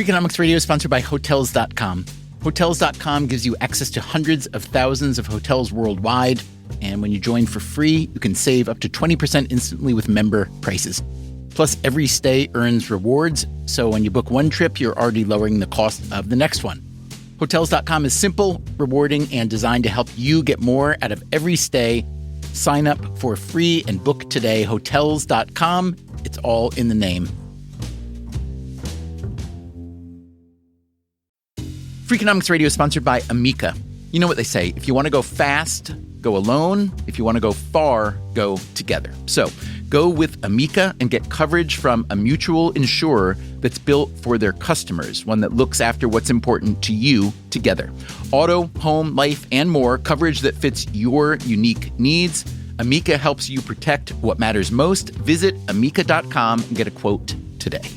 Freakonomics Radio is sponsored by Hotels.com. Hotels.com gives you access to hundreds of thousands of hotels worldwide. And when you join for free, you can save up to 20% instantly with member prices. Plus, every stay earns rewards. So when you book one trip, you're already lowering the cost of the next one. Hotels.com is simple, rewarding, and designed to help you get more out of every stay. Sign up for free and book today. Hotels.com. It's all in the name. Freakonomics Radio is sponsored by Amica. You know what they say, if you want to go fast, go alone. If you want to go far, go together. So go with Amica and get coverage from a mutual insurer that's built for their customers, one that looks after what's important to you together. Auto, home, life, and more, coverage that fits your unique needs. Amica helps you protect what matters most. Visit amica.com and get a quote today.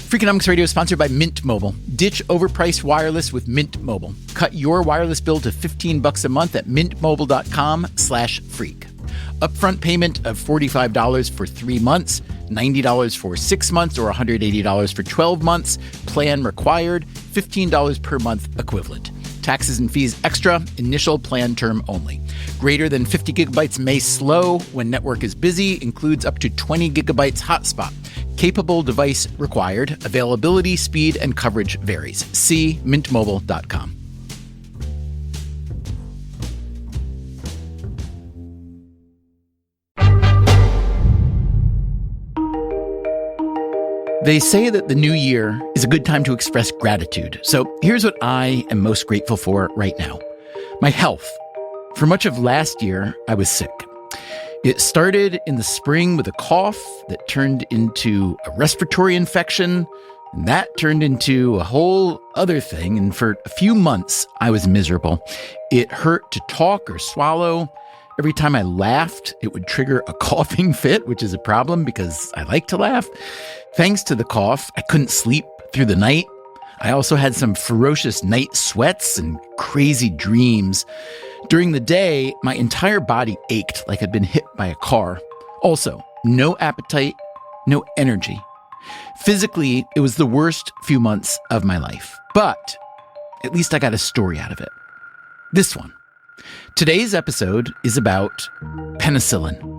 Freakonomics Radio is sponsored by Mint Mobile. Ditch overpriced wireless with Mint Mobile. Cut your wireless bill to $15 a month at mintmobile.com/freak. Upfront payment of $45 for 3 months, $90 for 6 months, or $180 for 12 months. Plan required, $15 per month equivalent. Taxes and fees extra, initial plan term only. Greater than 50 gigabytes may slow when network is busy, includes up to 20 gigabytes hotspot. Capable device required. Availability, speed, and coverage varies. See mintmobile.com. They say that the new year is a good time to express gratitude. So here's what I am most grateful for right now. My health. For much of last year, I was sick. It started in the spring with a cough that turned into a respiratory infection, and that turned into a whole other thing. And for a few months, I was miserable. It hurt to talk or swallow. Every time I laughed, it would trigger a coughing fit, which is a problem because I like to laugh. Thanks to the cough, I couldn't sleep through the night. I also had some ferocious night sweats and crazy dreams. During the day, my entire body ached like I'd been hit by a car. Also, no appetite, no energy. Physically, it was the worst few months of my life. But at least I got a story out of it. This one. Today's episode is about penicillin.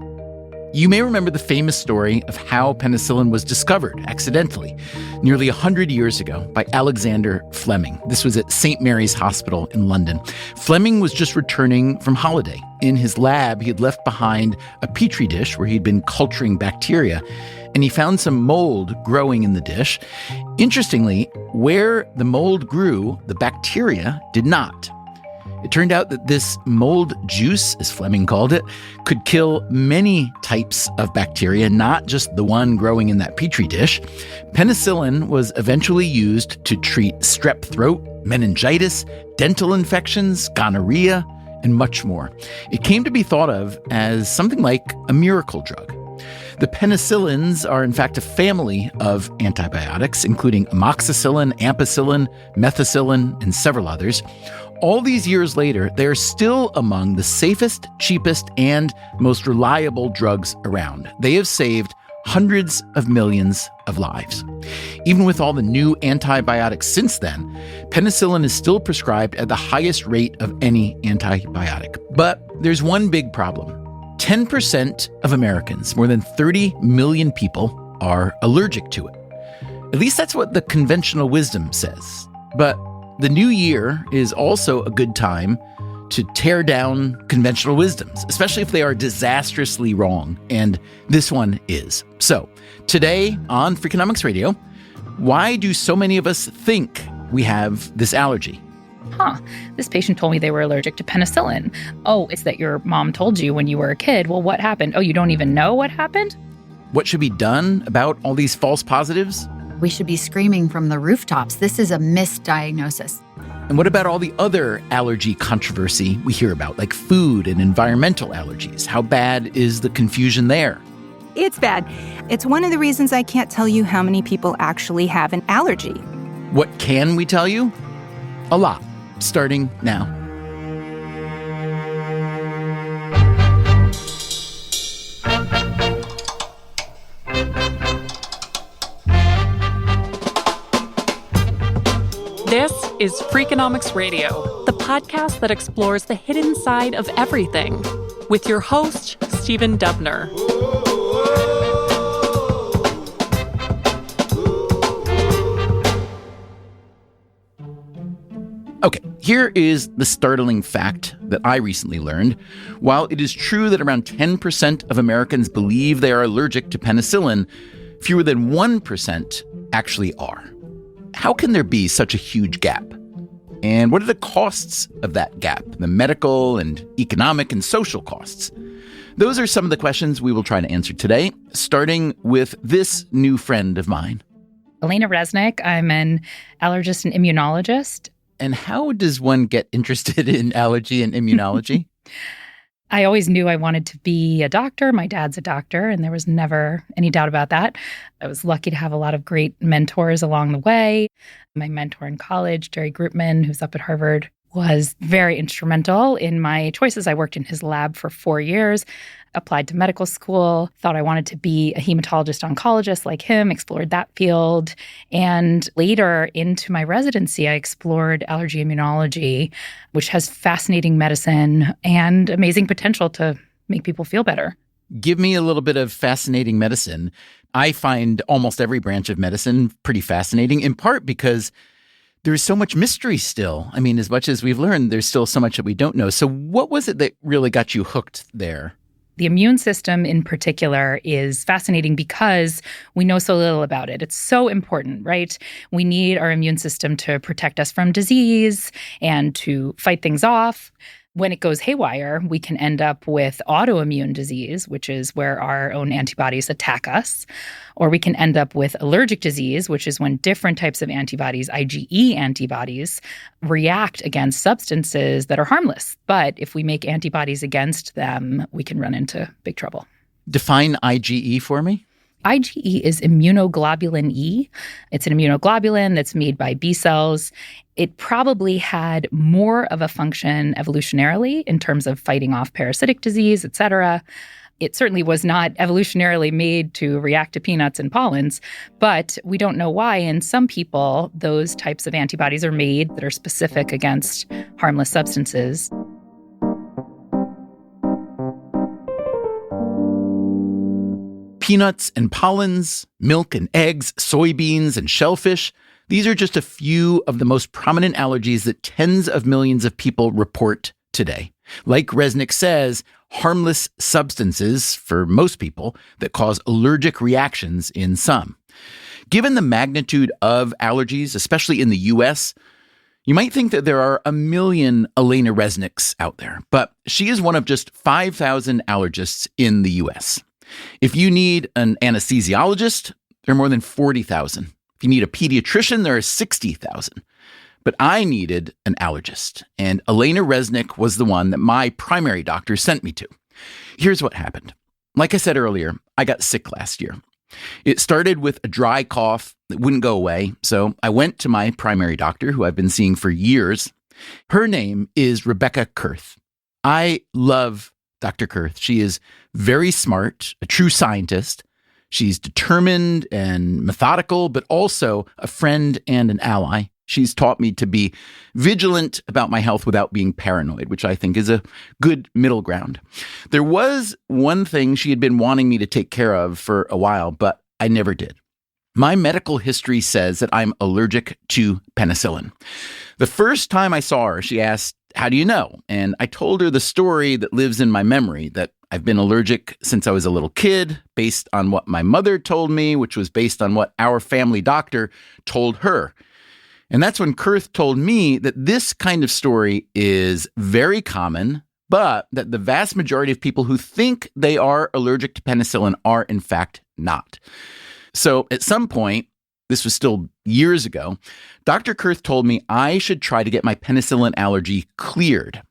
You may remember the famous story of how penicillin was discovered accidentally nearly 100 years ago by Alexander Fleming. This was at St. Mary's Hospital in London. Fleming was just returning from holiday. In his lab, he had left behind a petri dish where he'd been culturing bacteria, and he found some mold growing in the dish. Interestingly, where the mold grew, the bacteria did not. It turned out that this mold juice, as Fleming called it, could kill many types of bacteria, not just the one growing in that petri dish. Penicillin was eventually used to treat strep throat, meningitis, dental infections, gonorrhea, and much more. It came to be thought of as something like a miracle drug. The penicillins are, in fact, a family of antibiotics, including amoxicillin, ampicillin, methicillin, and several others. All these years later, they are still among the safest, cheapest, and most reliable drugs around. They have saved hundreds of millions of lives. Even with all the new antibiotics since then, penicillin is still prescribed at the highest rate of any antibiotic. But there's one big problem. 10% of Americans, more than 30 million people, are allergic to it. At least that's what the conventional wisdom says. But the new year is also a good time to tear down conventional wisdoms, especially if they are disastrously wrong. And this one is. So today on Freakonomics Radio, why do so many of us think we have this allergy? This patient told me they were allergic to penicillin. Oh, it's that your mom told you when you were a kid. Well, what happened? Oh, you don't even know what happened? What should be done about all these false positives? We should be screaming from the rooftops. This is a misdiagnosis. And what about all the other allergy controversy we hear about, like food and environmental allergies? How bad is the confusion there? It's bad. It's one of the reasons I can't tell you how many people actually have an allergy. What can we tell you? A lot, starting now. is Freakonomics Radio, the podcast that explores the hidden side of everything, with your host, Stephen Dubner. Okay, here is the startling fact that I recently learned. While it is true that around 10% of Americans believe they are allergic to penicillin, fewer than 1% actually are. How can there be such a huge gap? And what are the costs of that gap, the medical and economic and social costs? Those are some of the questions we will try to answer today, starting with this new friend of mine. Elena Resnick. I'm an allergist and immunologist. And how does one get interested in allergy and immunology? I always knew I wanted to be a doctor. My dad's a doctor, and there was never any doubt about that. I was lucky to have a lot of great mentors along the way. My mentor in college, Jerry Groupman, who's up at Harvard, was very instrumental in my choices. I worked in his lab for 4 years, applied to medical school, thought I wanted to be a hematologist oncologist like him, explored that field. And later into my residency, I explored allergy immunology, which has fascinating medicine and amazing potential to make people feel better. Give me a little bit of fascinating medicine. I find almost every branch of medicine pretty fascinating, in part because there's so much mystery still. I mean, as much as we've learned, there's still so much that we don't know. So what was it that really got you hooked there? The immune system in particular is fascinating because we know so little about it. It's so important, right? We need our immune system to protect us from disease and to fight things off. When it goes haywire, we can end up with autoimmune disease, which is where our own antibodies attack us. Or we can end up with allergic disease, which is when different types of antibodies, IgE antibodies, react against substances that are harmless. But if we make antibodies against them, we can run into big trouble. Define IgE for me. IgE is immunoglobulin E. It's an immunoglobulin that's made by B cells. It probably had more of a function evolutionarily in terms of fighting off parasitic disease, et cetera. It certainly was not evolutionarily made to react to peanuts and pollens, but we don't know why. In some people, those types of antibodies are made that are specific against harmless substances. Peanuts and pollens, milk and eggs, soybeans and shellfish. These are just a few of the most prominent allergies that tens of millions of people report today. Like Resnick says, harmless substances for most people that cause allergic reactions in some. Given the magnitude of allergies, especially in the US, you might think that there are a million Elena Resnicks out there, but she is one of just 5,000 allergists in the US. If you need an anesthesiologist, there are more than 40,000. If you need a pediatrician, there are 60,000. But I needed an allergist, and Elena Resnick was the one that my primary doctor sent me to. Here's what happened. Like I said earlier, I got sick last year. It started with a dry cough that wouldn't go away, so I went to my primary doctor, who I've been seeing for years. Her name is Rebecca Kurth. I love Dr. Kurth. She is very smart, a true scientist. She's determined and methodical, but also a friend and an ally. She's taught me to be vigilant about my health without being paranoid, which I think is a good middle ground. There was one thing she had been wanting me to take care of for a while, but I never did. My medical history says that I'm allergic to penicillin. The first time I saw her, she asked, "How do you know?" And I told her the story that lives in my memory, that I've been allergic since I was a little kid, based on what my mother told me, which was based on what our family doctor told her. And that's when Kurth told me that this kind of story is very common, but that the vast majority of people who think they are allergic to penicillin are in fact not. So at some point, this was still years ago, Dr. Kurth told me I should try to get my penicillin allergy cleared.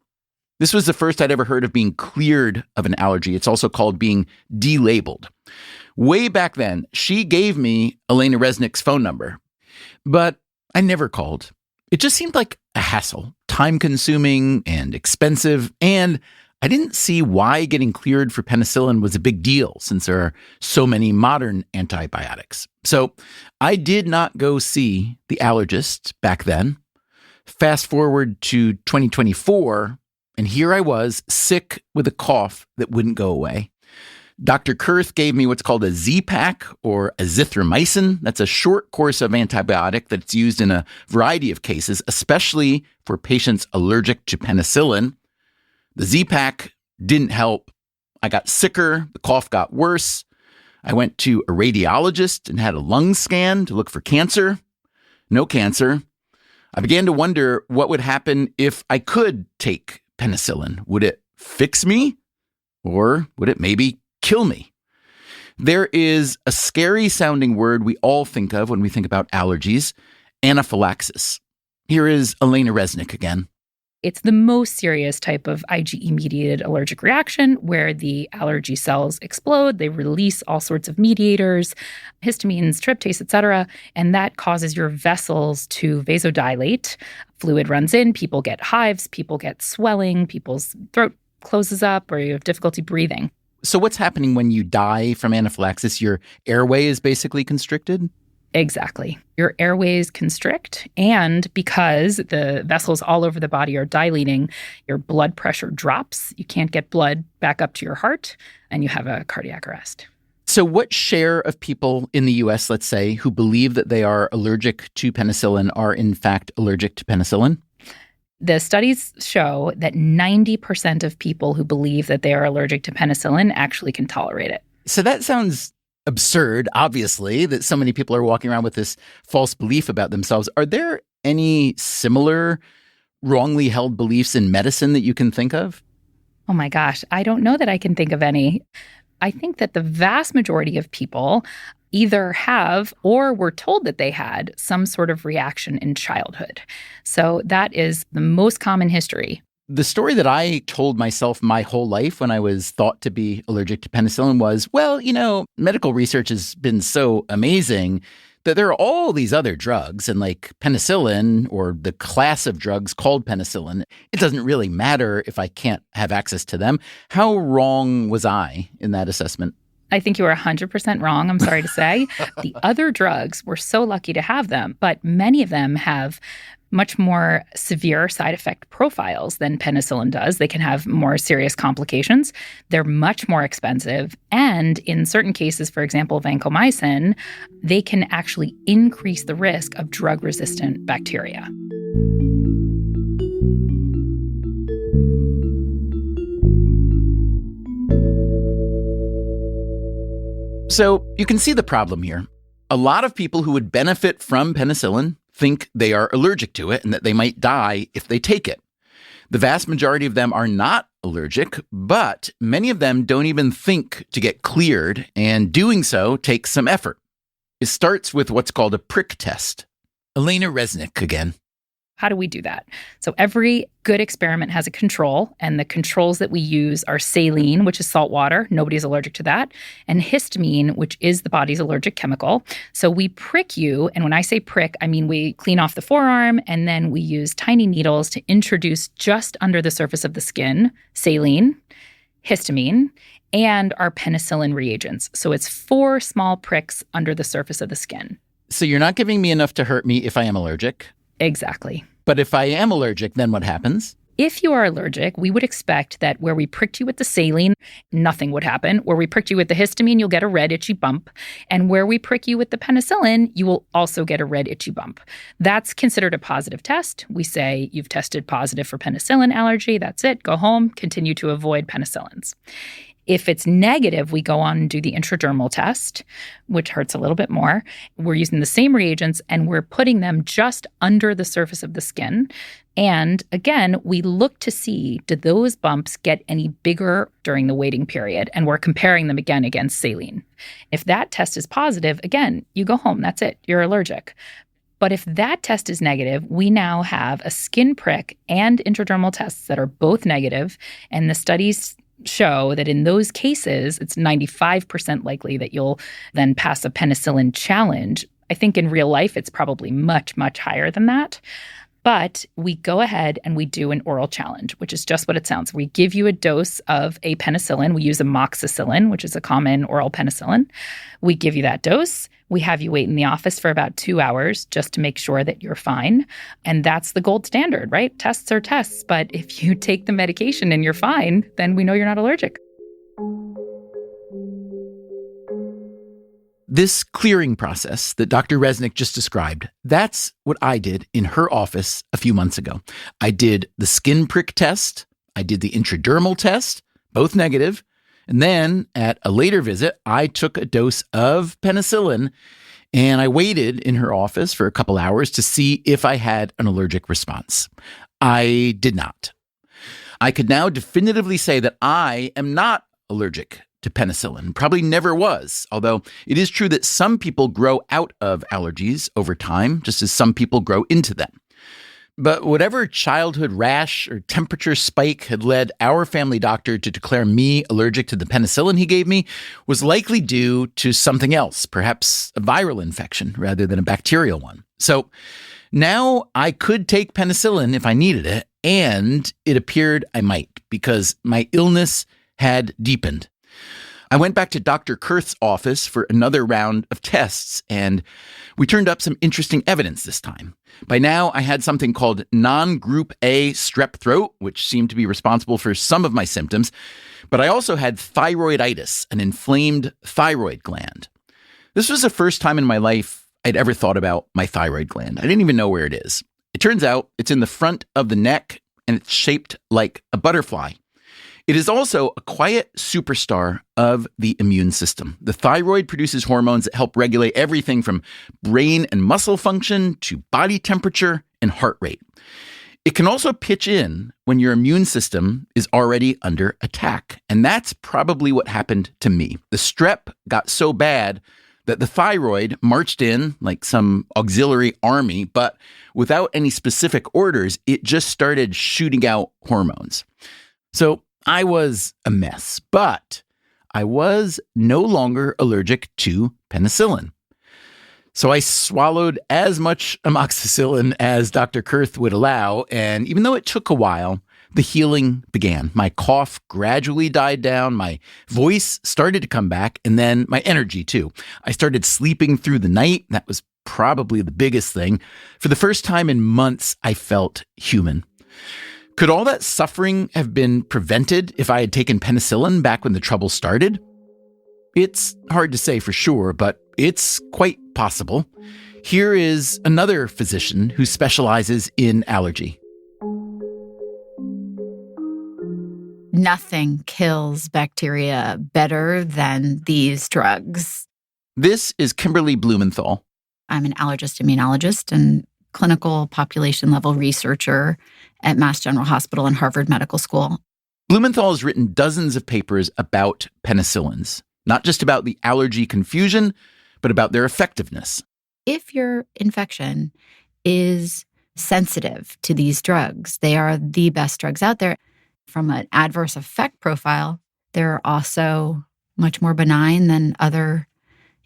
This was the first I'd ever heard of being cleared of an allergy. It's also called being delabeled. Way back then, she gave me Elena Resnick's phone number, but I never called. It just seemed like a hassle, time-consuming and expensive, and I didn't see why getting cleared for penicillin was a big deal since there are so many modern antibiotics. So I did not go see the allergist back then. Fast forward to 2024, and here I was, sick with a cough that wouldn't go away. Dr. Kurth gave me what's called a Z-Pak or azithromycin. That's a short course of antibiotic that's used in a variety of cases, especially for patients allergic to penicillin. The Z-Pak didn't help. I got sicker. The cough got worse. I went to a radiologist and had a lung scan to look for cancer. No cancer. I began to wonder what would happen if I could take penicillin. Would it fix me? Or would it maybe kill me? There is a scary sounding word we all think of when we think about allergies, anaphylaxis. Here is Elena Resnick again. It's the most serious type of IgE-mediated allergic reaction where the allergy cells explode. They release all sorts of mediators, histamines, tryptase, etc., and that causes your vessels to vasodilate. Fluid runs in, people get hives, people get swelling, people's throat closes up, or you have difficulty breathing. So what's happening when you die from anaphylaxis? Your airway is basically constricted? Exactly. Your airways constrict, and because the vessels all over the body are dilating, your blood pressure drops. You can't get blood back up to your heart, and you have a cardiac arrest. So what share of people in the U.S., let's say, who believe that they are allergic to penicillin are in fact allergic to penicillin? The studies show that 90% of people who believe that they are allergic to penicillin actually can tolerate it. So that sounds absurd, obviously, that so many people are walking around with this false belief about themselves. Are there any similar wrongly held beliefs in medicine that you can think of? Oh my gosh, I don't know that I can think of any. I think that the vast majority of people either have or were told that they had some sort of reaction in childhood. So that is the most common history. The story that I told myself my whole life when I was thought to be allergic to penicillin was, well, medical research has been so amazing that there are all these other drugs, and like penicillin or the class of drugs called penicillin, it doesn't really matter if I can't have access to them. How wrong was I in that assessment? I think you were 100% wrong, I'm sorry to say. The other drugs, we're so lucky to have them, but many of them have much more severe side effect profiles than penicillin does. They can have more serious complications. They're much more expensive. And in certain cases, for example, vancomycin, they can actually increase the risk of drug-resistant bacteria. So you can see the problem here. A lot of people who would benefit from penicillin think they are allergic to it and that they might die if they take it. The vast majority of them are not allergic, but many of them don't even think to get cleared, and doing so takes some effort. It starts with what's called a prick test. Elena Resnick again. How do we do that? So every good experiment has a control, and the controls that we use are saline, which is salt water. Nobody's allergic to that. And histamine, which is the body's allergic chemical. So we prick you, and when I say prick, I mean we clean off the forearm, and then we use tiny needles to introduce just under the surface of the skin saline, histamine, and our penicillin reagents. So it's 4 small pricks under the surface of the skin. So you're not giving me enough to hurt me if I am allergic? Exactly. But if I am allergic, then what happens? If you are allergic, we would expect that where we pricked you with the saline, nothing would happen. Where we pricked you with the histamine, you'll get a red, itchy bump. And where we prick you with the penicillin, you will also get a red, itchy bump. That's considered a positive test. We say you've tested positive for penicillin allergy. That's it. Go home. Continue to avoid penicillins. If it's negative, we go on and do the intradermal test, which hurts a little bit more. We're using the same reagents, and we're putting them just under the surface of the skin. And again, we look to see, do those bumps get any bigger during the waiting period? And we're comparing them again against saline. If that test is positive, again, you go home. That's it. You're allergic. But if that test is negative, we now have a skin prick and intradermal tests that are both negative, and the studies show that in those cases, it's 95% likely that you'll then pass a penicillin challenge. I think in real life, it's probably much, much higher than that. But we go ahead and we do an oral challenge, which is just what it sounds. We give you a dose of a penicillin. We use amoxicillin, which is a common oral penicillin. We give you that dose. We have you wait in the office for about 2 hours just to make sure that you're fine. And that's the gold standard, right? Tests are tests. But if you take the medication and you're fine, then we know you're not allergic. This clearing process that Dr. Resnick just described, that's what I did in her office a few months ago. I did the skin prick test. I did the intradermal test, both negative. And then at a later visit, I took a dose of penicillin and I waited in her office for a couple hours to see if I had an allergic response. I did not. I could now definitively say that I am not allergic to penicillin, probably never was, although it is true that some people grow out of allergies over time, just as some people grow into them. But whatever childhood rash or temperature spike had led our family doctor to declare me allergic to the penicillin he gave me was likely due to something else, perhaps a viral infection rather than a bacterial one. So now I could take penicillin if I needed it, and it appeared I might because my illness had deepened. I went back to Dr. Kurth's office for another round of tests, and we turned up some interesting evidence this time. By now, I had something called non-group A strep throat, which seemed to be responsible for some of my symptoms, but I also had thyroiditis, an inflamed thyroid gland. This was the first time in my life I'd ever thought about my thyroid gland. I didn't even know where it is. It turns out it's in the front of the neck, and it's shaped like a butterfly. It is also a quiet superstar of the immune system. The thyroid produces hormones that help regulate everything from brain and muscle function to body temperature and heart rate. It can also pitch in when your immune system is already under attack. And that's probably what happened to me. The strep got so bad that the thyroid marched in like some auxiliary army, but without any specific orders, it just started shooting out hormones. So I was a mess, but I was no longer allergic to penicillin. So I swallowed as much amoxicillin as Dr. Kurth would allow, and even though it took a while, the healing began. My cough gradually died down, my voice started to come back, and then my energy too. I started sleeping through the night. That was probably the biggest thing. For the first time in months, I felt human. Could all that suffering have been prevented if I had taken penicillin back when the trouble started? It's hard to say for sure, but it's quite possible. Here is another physician who specializes in allergy. Nothing kills bacteria better than these drugs. This is Kimberly Blumenthal. I'm an allergist immunologist and clinical population level researcher at Mass General Hospital and Harvard Medical School. Blumenthal has written dozens of papers about penicillins, not just about the allergy confusion, but about their effectiveness. If your infection is sensitive to these drugs, they are the best drugs out there. From an adverse effect profile, they're also much more benign than other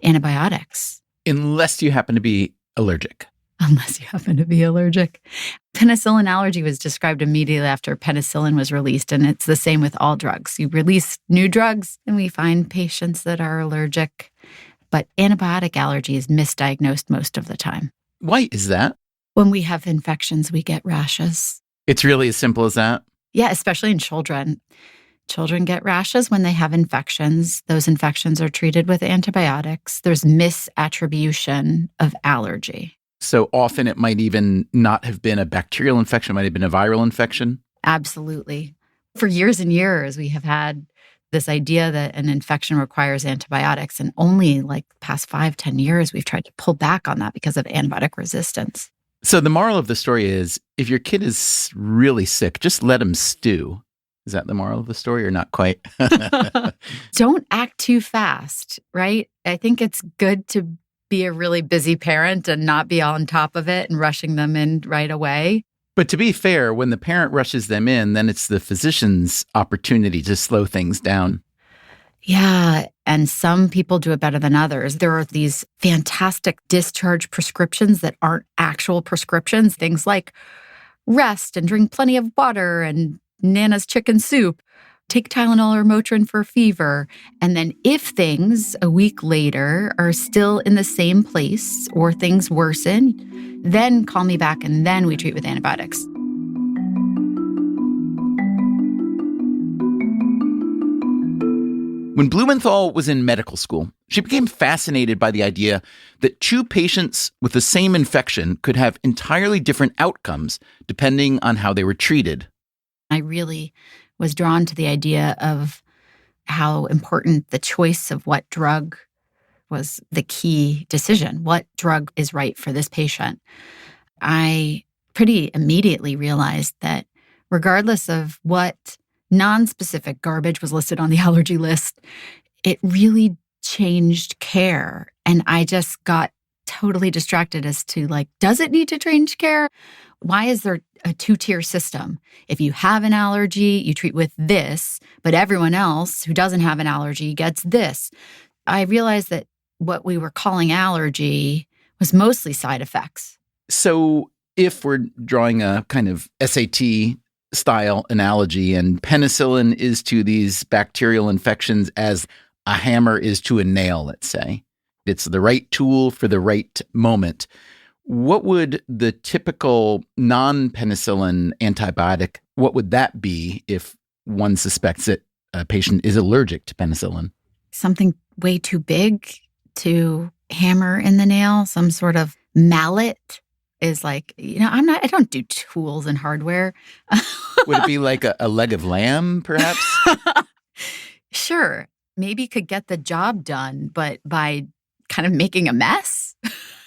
antibiotics. Unless you happen to be allergic. Unless you happen to be allergic. Penicillin allergy was described immediately after penicillin was released, and it's the same with all drugs. You release new drugs, and we find patients that are allergic, but antibiotic allergy is misdiagnosed most of the time. Why is that? When we have infections, we get rashes. It's really as simple as that? Yeah, especially in children. Children get rashes when they have infections. Those infections are treated with antibiotics. There's misattribution of allergy. So often it might even not have been a bacterial infection, it might have been a viral infection? Absolutely. For years and years, we have had this idea that an infection requires antibiotics. And only like the past 5-10 years, we've tried to pull back on that because of antibiotic resistance. So the moral of the story is, if your kid is really sick, just let him stew. Is that the moral of the story or not quite? Don't act too fast, right? I think it's good to be a really busy parent and not be on top of it and rushing them in right away. But to be fair, when the parent rushes them in, then it's the physician's opportunity to slow things down. Yeah, and some people do it better than others. There are these fantastic discharge prescriptions that aren't actual prescriptions, things like rest and drink plenty of water and Nana's chicken soup. take Tylenol or Motrin for fever. And then if things a week later are still in the same place or things worsen, then call me back and then we treat with antibiotics. When Blumenthal was in medical school, she became fascinated by the idea that two patients with the same infection could have entirely different outcomes depending on how they were treated. I really was drawn to the idea of how important the choice of what drug was the key decision. What drug is right for this patient? I pretty immediately realized that regardless of what non-specific garbage was listed on the allergy list, it really changed care. And I just got totally distracted as to does it need to change care? Why is there a two-tier system? If you have an allergy, you treat with this, but everyone else who doesn't have an allergy gets this. I realized that what we were calling allergy was mostly side effects. So if we're drawing a kind of SAT style analogy, and penicillin is to these bacterial infections as a hammer is to a nail, let's say. It's the right tool for the right moment. What would the typical non-penicillin antibiotic, what would that be if one suspects that a patient is allergic to penicillin? Something way too big to hammer in the nail, some sort of mallet is I don't do tools and hardware. Would it be like a leg of lamb, perhaps? Sure. Maybe could get the job done, but by kind of making a mess.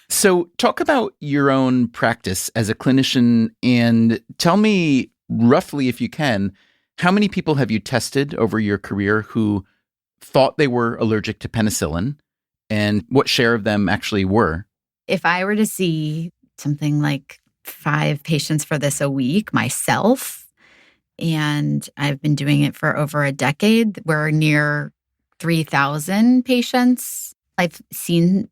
So talk about your own practice as a clinician and tell me roughly, if you can, how many people have you tested over your career who thought they were allergic to penicillin and what share of them actually were? If I were to see something like 5 patients for this a week myself, and I've been doing it for over a decade, we're near 3,000 patients. I've seen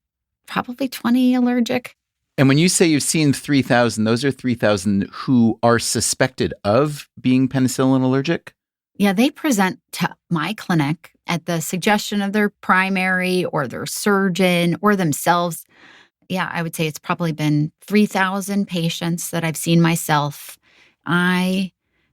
probably 20 allergic. And when you say you've seen 3,000, those are 3,000 who are suspected of being penicillin allergic? Yeah, they present to my clinic at the suggestion of their primary or their surgeon or themselves. Yeah, I would say it's probably been 3,000 patients that I've seen myself. I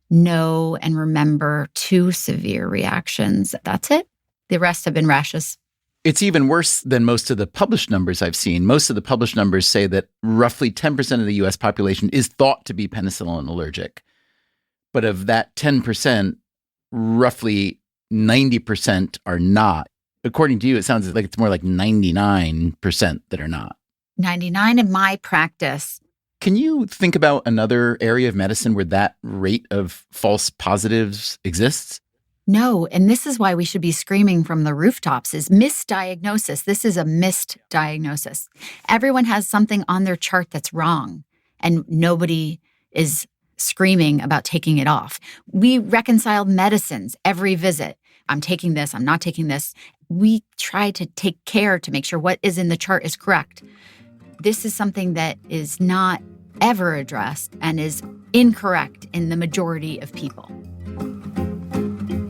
know and remember 2 severe reactions. That's it. The rest have been rashes. It's even worse than most of the published numbers I've seen. Most of the published numbers say that roughly 10% of the U.S. population is thought to be penicillin allergic. But of that 10%, roughly 90% are not. According to you, it sounds like it's more like 99% that are not. 99 in my practice. Can you think about another area of medicine where that rate of false positives exists? No, and this is why we should be screaming from the rooftops is misdiagnosis. This is a misdiagnosis. Everyone has something on their chart that's wrong, and nobody is screaming about taking it off. We reconcile medicines every visit. I'm taking this, I'm not taking this. We try to take care to make sure what is in the chart is correct. This is something that is not ever addressed and is incorrect in the majority of people.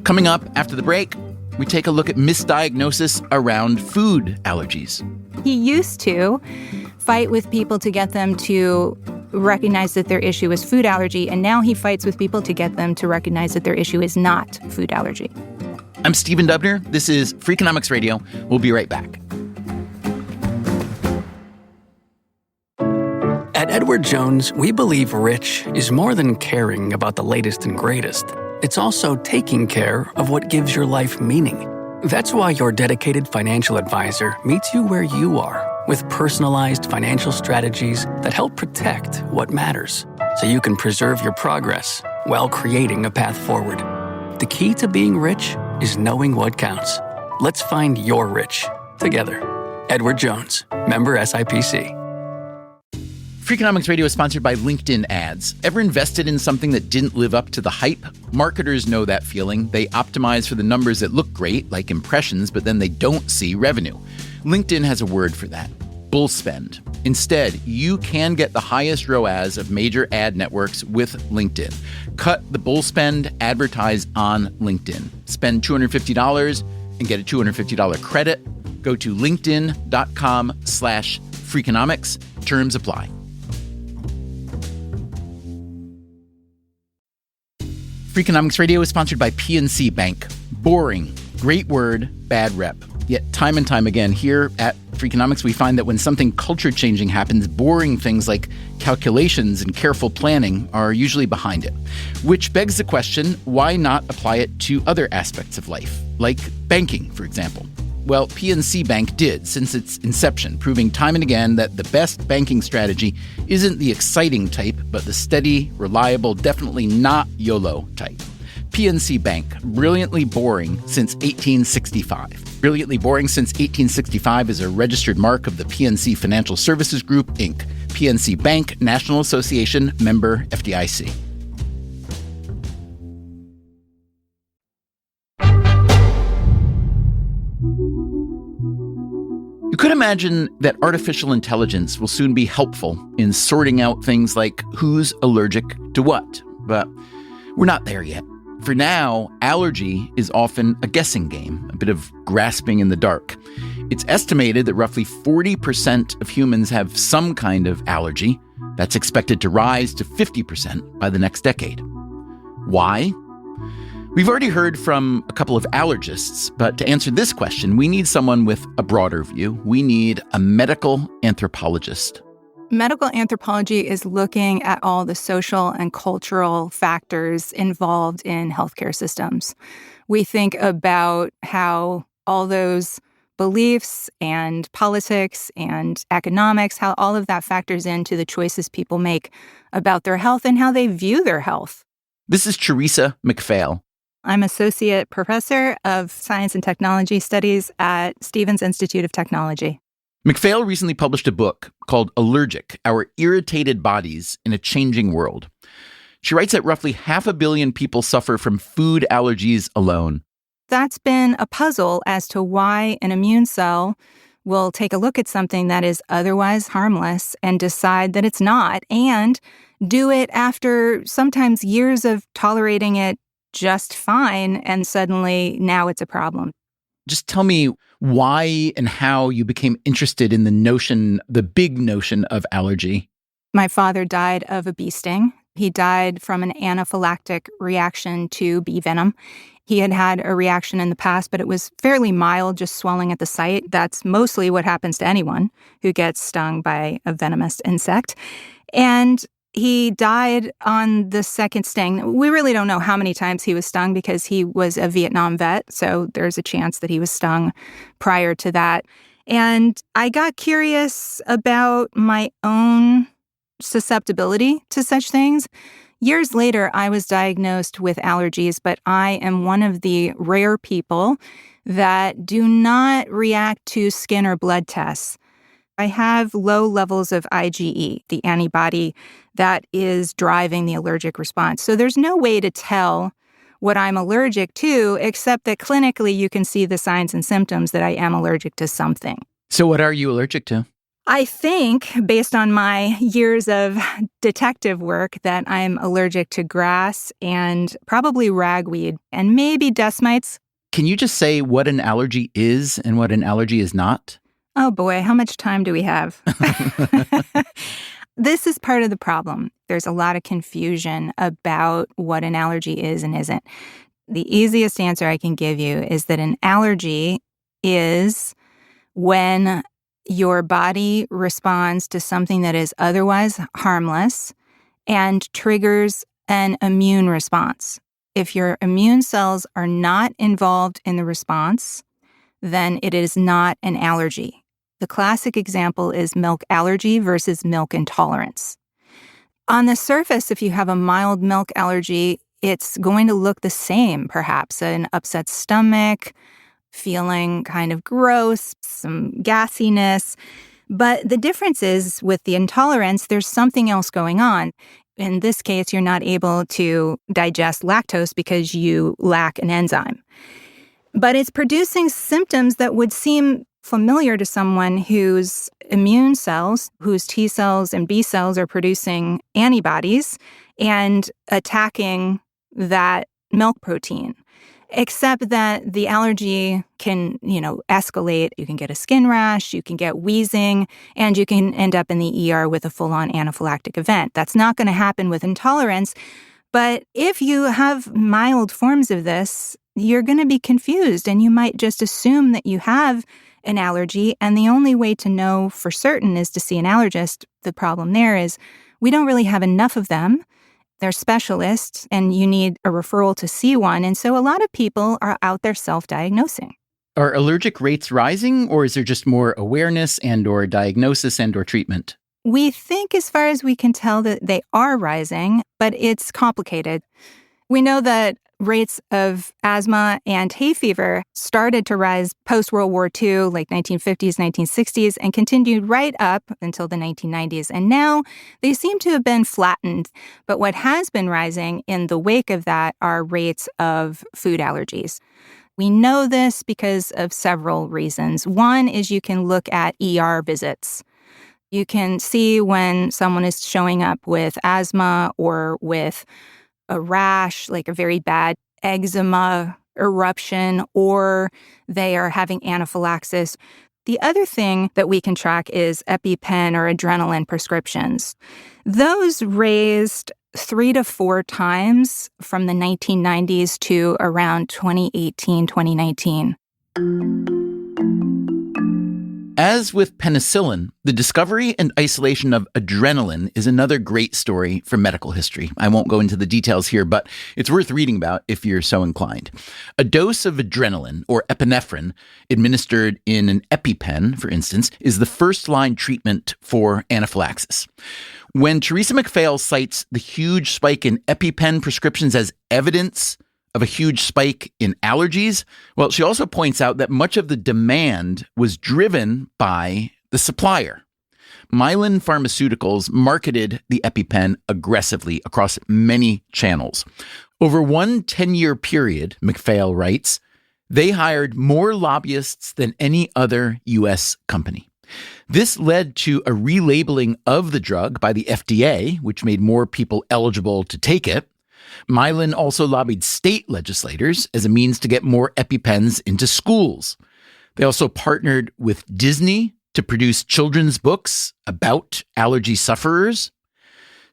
Coming up after the break, we take a look at misdiagnosis around food allergies. He used to fight with people to get them to recognize that their issue is food allergy, and now he fights with people to get them to recognize that their issue is not food allergy. I'm Stephen Dubner. This is Freakonomics Radio. We'll be right back. At Edward Jones, we believe rich is more than caring about the latest and greatest. It's also taking care of what gives your life meaning. That's why your dedicated financial advisor meets you where you are with personalized financial strategies that help protect what matters so you can preserve your progress while creating a path forward. The key to being rich is knowing what counts. Let's find your rich together. Edward Jones, member SIPC. Freakonomics Radio is sponsored by LinkedIn ads. Ever invested in something that didn't live up to the hype? Marketers know that feeling. They optimize for the numbers that look great, like impressions, but then they don't see revenue. LinkedIn has a word for that. bull spend. Instead, you can get the highest ROAS of major ad networks with LinkedIn. Cut the bull spend, advertise on LinkedIn. Spend $250 and get a $250 credit. Go to linkedin.com/Freakonomics. Terms apply. Freakonomics Radio is sponsored by PNC Bank. Boring, great word, bad rep. Yet time and time again here at Freakonomics, we find that when something culture-changing happens, boring things like calculations and careful planning are usually behind it. Which begs the question, why not apply it to other aspects of life, like banking, for example? Well, PNC Bank did since its inception, proving time and again that the best banking strategy isn't the exciting type, but the steady, reliable, definitely not YOLO type. PNC Bank, brilliantly boring since 1865. Brilliantly boring since 1865 is a registered mark of the PNC Financial Services Group, Inc. PNC Bank, National Association, member FDIC. You could imagine that artificial intelligence will soon be helpful in sorting out things like who's allergic to what, but we're not there yet. For now, allergy is often a guessing game, a bit of grasping in the dark. It's estimated that roughly 40% of humans have some kind of allergy. That's expected to rise to 50% by the next decade. Why? We've already heard from a couple of allergists, but to answer this question, we need someone with a broader view. We need a medical anthropologist. Medical anthropology is looking at all the social and cultural factors involved in healthcare systems. We think about how all those beliefs and politics and economics, how all of that factors into the choices people make about their health and how they view their health. This is Teresa McPhail. I'm Associate Professor of Science and Technology Studies at Stevens Institute of Technology. McPhail recently published a book called Allergic, Our Irritated Bodies in a Changing World. She writes that roughly 500 million people suffer from food allergies alone. That's been a puzzle as to why an immune cell will take a look at something that is otherwise harmless and decide that it's not, and do it after sometimes years of tolerating it just fine, and suddenly now it's a problem. Just tell me why and how you became interested in the big notion of allergy. My father died of a bee sting. He died from an anaphylactic reaction to bee venom. He had had a reaction in the past, but it was fairly mild, just swelling at the site. That's mostly what happens to anyone who gets stung by a venomous insect. And he died on the second sting. We really don't know how many times he was stung because he was a Vietnam vet, so there's a chance that he was stung prior to that. And I got curious about my own susceptibility to such things. Years later, I was diagnosed with allergies, but I am one of the rare people that do not react to skin or blood tests. I have low levels of IgE, the antibody that is driving the allergic response. So there's no way to tell what I'm allergic to, except that clinically you can see the signs and symptoms that I am allergic to something. So what are you allergic to? I think, based on my years of detective work, that I'm allergic to grass and probably ragweed and maybe dust mites. Can you just say what an allergy is and what an allergy is not? Oh boy, how much time do we have? This is part of the problem. There's a lot of confusion about what an allergy is and isn't. The easiest answer I can give you is that an allergy is when your body responds to something that is otherwise harmless and triggers an immune response. If your immune cells are not involved in the response, then it is not an allergy. The classic example is milk allergy versus milk intolerance. On the surface, if you have a mild milk allergy, it's going to look the same, perhaps an upset stomach, feeling kind of gross, some gassiness. But the difference is with the intolerance, there's something else going on. In this case, you're not able to digest lactose because you lack an enzyme. But it's producing symptoms that would seem familiar to someone whose immune cells, whose T cells and B cells are producing antibodies and attacking that milk protein. Except that the allergy can, escalate. You can get a skin rash, you can get wheezing, and you can end up in the ER with a full-on anaphylactic event. That's not going to happen with intolerance. But if you have mild forms of this, you're going to be confused, and you might just assume that you have an allergy. And the only way to know for certain is to see an allergist. The problem there is we don't really have enough of them. They're specialists, and you need a referral to see one. And so a lot of people are out there self-diagnosing. Are allergic rates rising, or is there just more awareness and or diagnosis and or treatment? We think, as far as we can tell, that they are rising, but it's complicated. We know that rates of asthma and hay fever started to rise post-World War II, like 1950s, 1960s, and continued right up until the 1990s. And now they seem to have been flattened. But what has been rising in the wake of that are rates of food allergies. We know this because of several reasons. One is you can look at ER visits. You can see when someone is showing up with asthma or with a rash, like a very bad eczema eruption, or they are having anaphylaxis. The other thing that we can track is EpiPen or adrenaline prescriptions. Those raised 3 to 4 times from the 1990s to around 2018, 2019. As with penicillin, the discovery and isolation of adrenaline is another great story from medical history. I won't go into the details here, but it's worth reading about if you're so inclined. A dose of adrenaline, or epinephrine, administered in an EpiPen, for instance, is the first-line treatment for anaphylaxis. When Teresa McPhail cites the huge spike in EpiPen prescriptions as evidence of a huge spike in allergies, well, she also points out that much of the demand was driven by the supplier. Mylan Pharmaceuticals marketed the EpiPen aggressively across many channels. Over one 10-year period, McPhail writes, they hired more lobbyists than any other U.S. company. This led to a relabeling of the drug by the FDA, which made more people eligible to take it. Mylan also lobbied state legislators as a means to get more EpiPens into schools. They also partnered with Disney to produce children's books about allergy sufferers.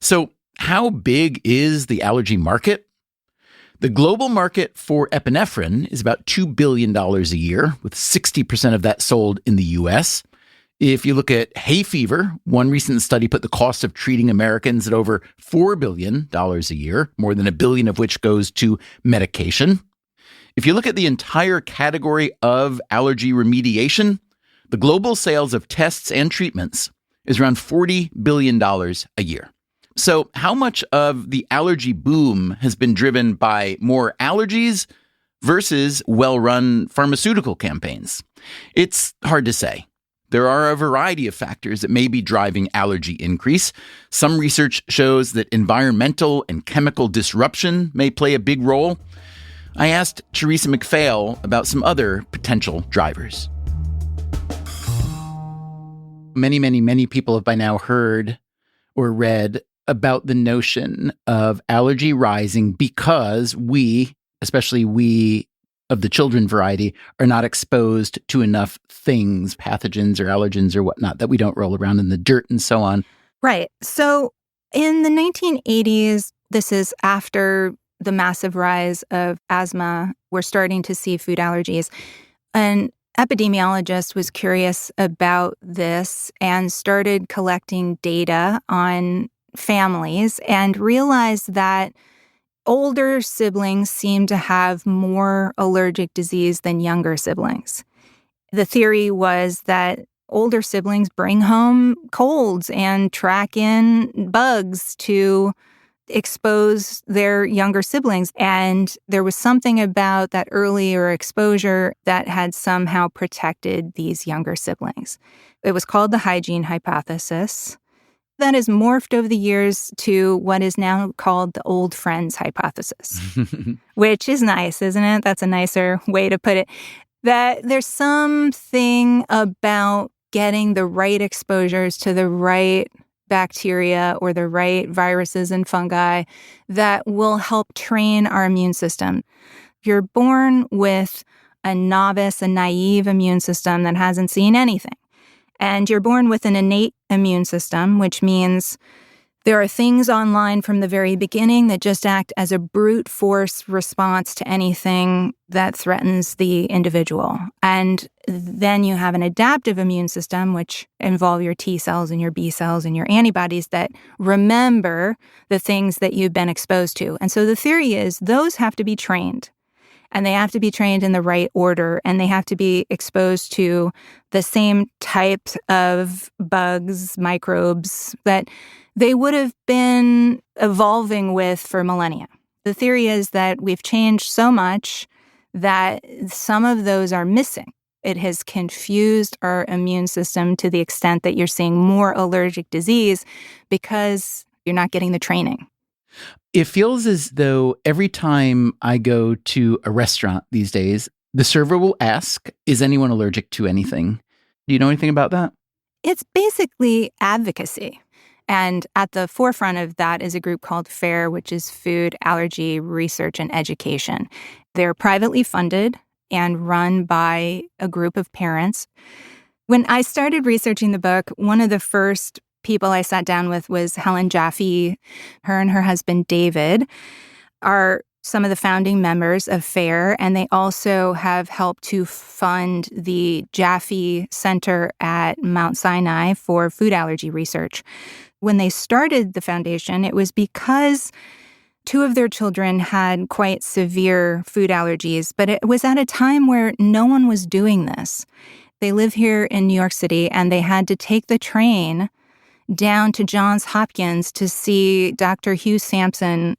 So, how big is the allergy market? The global market for epinephrine is about $2 billion a year, with 60% of that sold in the U.S. If you look at hay fever, one recent study put the cost of treating Americans at over $4 billion a year, more than $1 billion of which goes to medication. If you look at the entire category of allergy remediation, the global sales of tests and treatments is around $40 billion a year. So how much of the allergy boom has been driven by more allergies versus well-run pharmaceutical campaigns? It's hard to say. There are a variety of factors that may be driving allergy increase. Some research shows that environmental and chemical disruption may play a big role. I asked Teresa McPhail about some other potential drivers. Many people have by now heard or read about the notion of allergy rising because we, especially we of the children variety, are not exposed to enough things, pathogens or allergens or whatnot, that we don't roll around in the dirt and so on. Right. So in the 1980s, this is after the massive rise of asthma, we're starting to see food allergies. An epidemiologist was curious about this and started collecting data on families and realized that older siblings seem to have more allergic disease than younger siblings. The theory was that older siblings bring home colds and track in bugs to expose their younger siblings. And there was something about that earlier exposure that had somehow protected these younger siblings. It was called the hygiene hypothesis. That has morphed over the years to what is now called the old friends hypothesis, which is nice, isn't it? That's a nicer way to put it. that there's something about getting the right exposures to the right bacteria or the right viruses and fungi that will help train our immune system. You're born with a novice, a naive immune system that hasn't seen anything. And you're born with an innate immune system, which means there are things online from the very beginning that just act as a brute force response to anything that threatens the individual. And then you have an adaptive immune system, which involve your T cells and your B cells and your antibodies that remember the things that you've been exposed to. And so the theory is those have to be trained. And they have to be trained in the right order, and they have to be exposed to the same types of bugs, microbes that they would have been evolving with for millennia. The theory is that we've changed so much that some of those are missing. It has confused our immune system to the extent that you're seeing more allergic disease because you're not getting the training. It feels as though every time I go to a restaurant these days, the server will ask, is anyone allergic to anything? Do you know anything about that? It's basically advocacy. And at the forefront of that is a group called FARE, which is Food Allergy Research and Education. They're privately funded and run by a group of parents. When I started researching the book, one of the first people I sat down with was Helen Jaffe. Her and her husband, David, are some of the founding members of FARE, and they also have helped to fund the Jaffe Center at Mount Sinai for food allergy research. When they started the foundation, it was because two of their children had quite severe food allergies, but it was at a time where no one was doing this. They live here in New York City, and they had to take the train down to Johns Hopkins to see Dr. Hugh Sampson.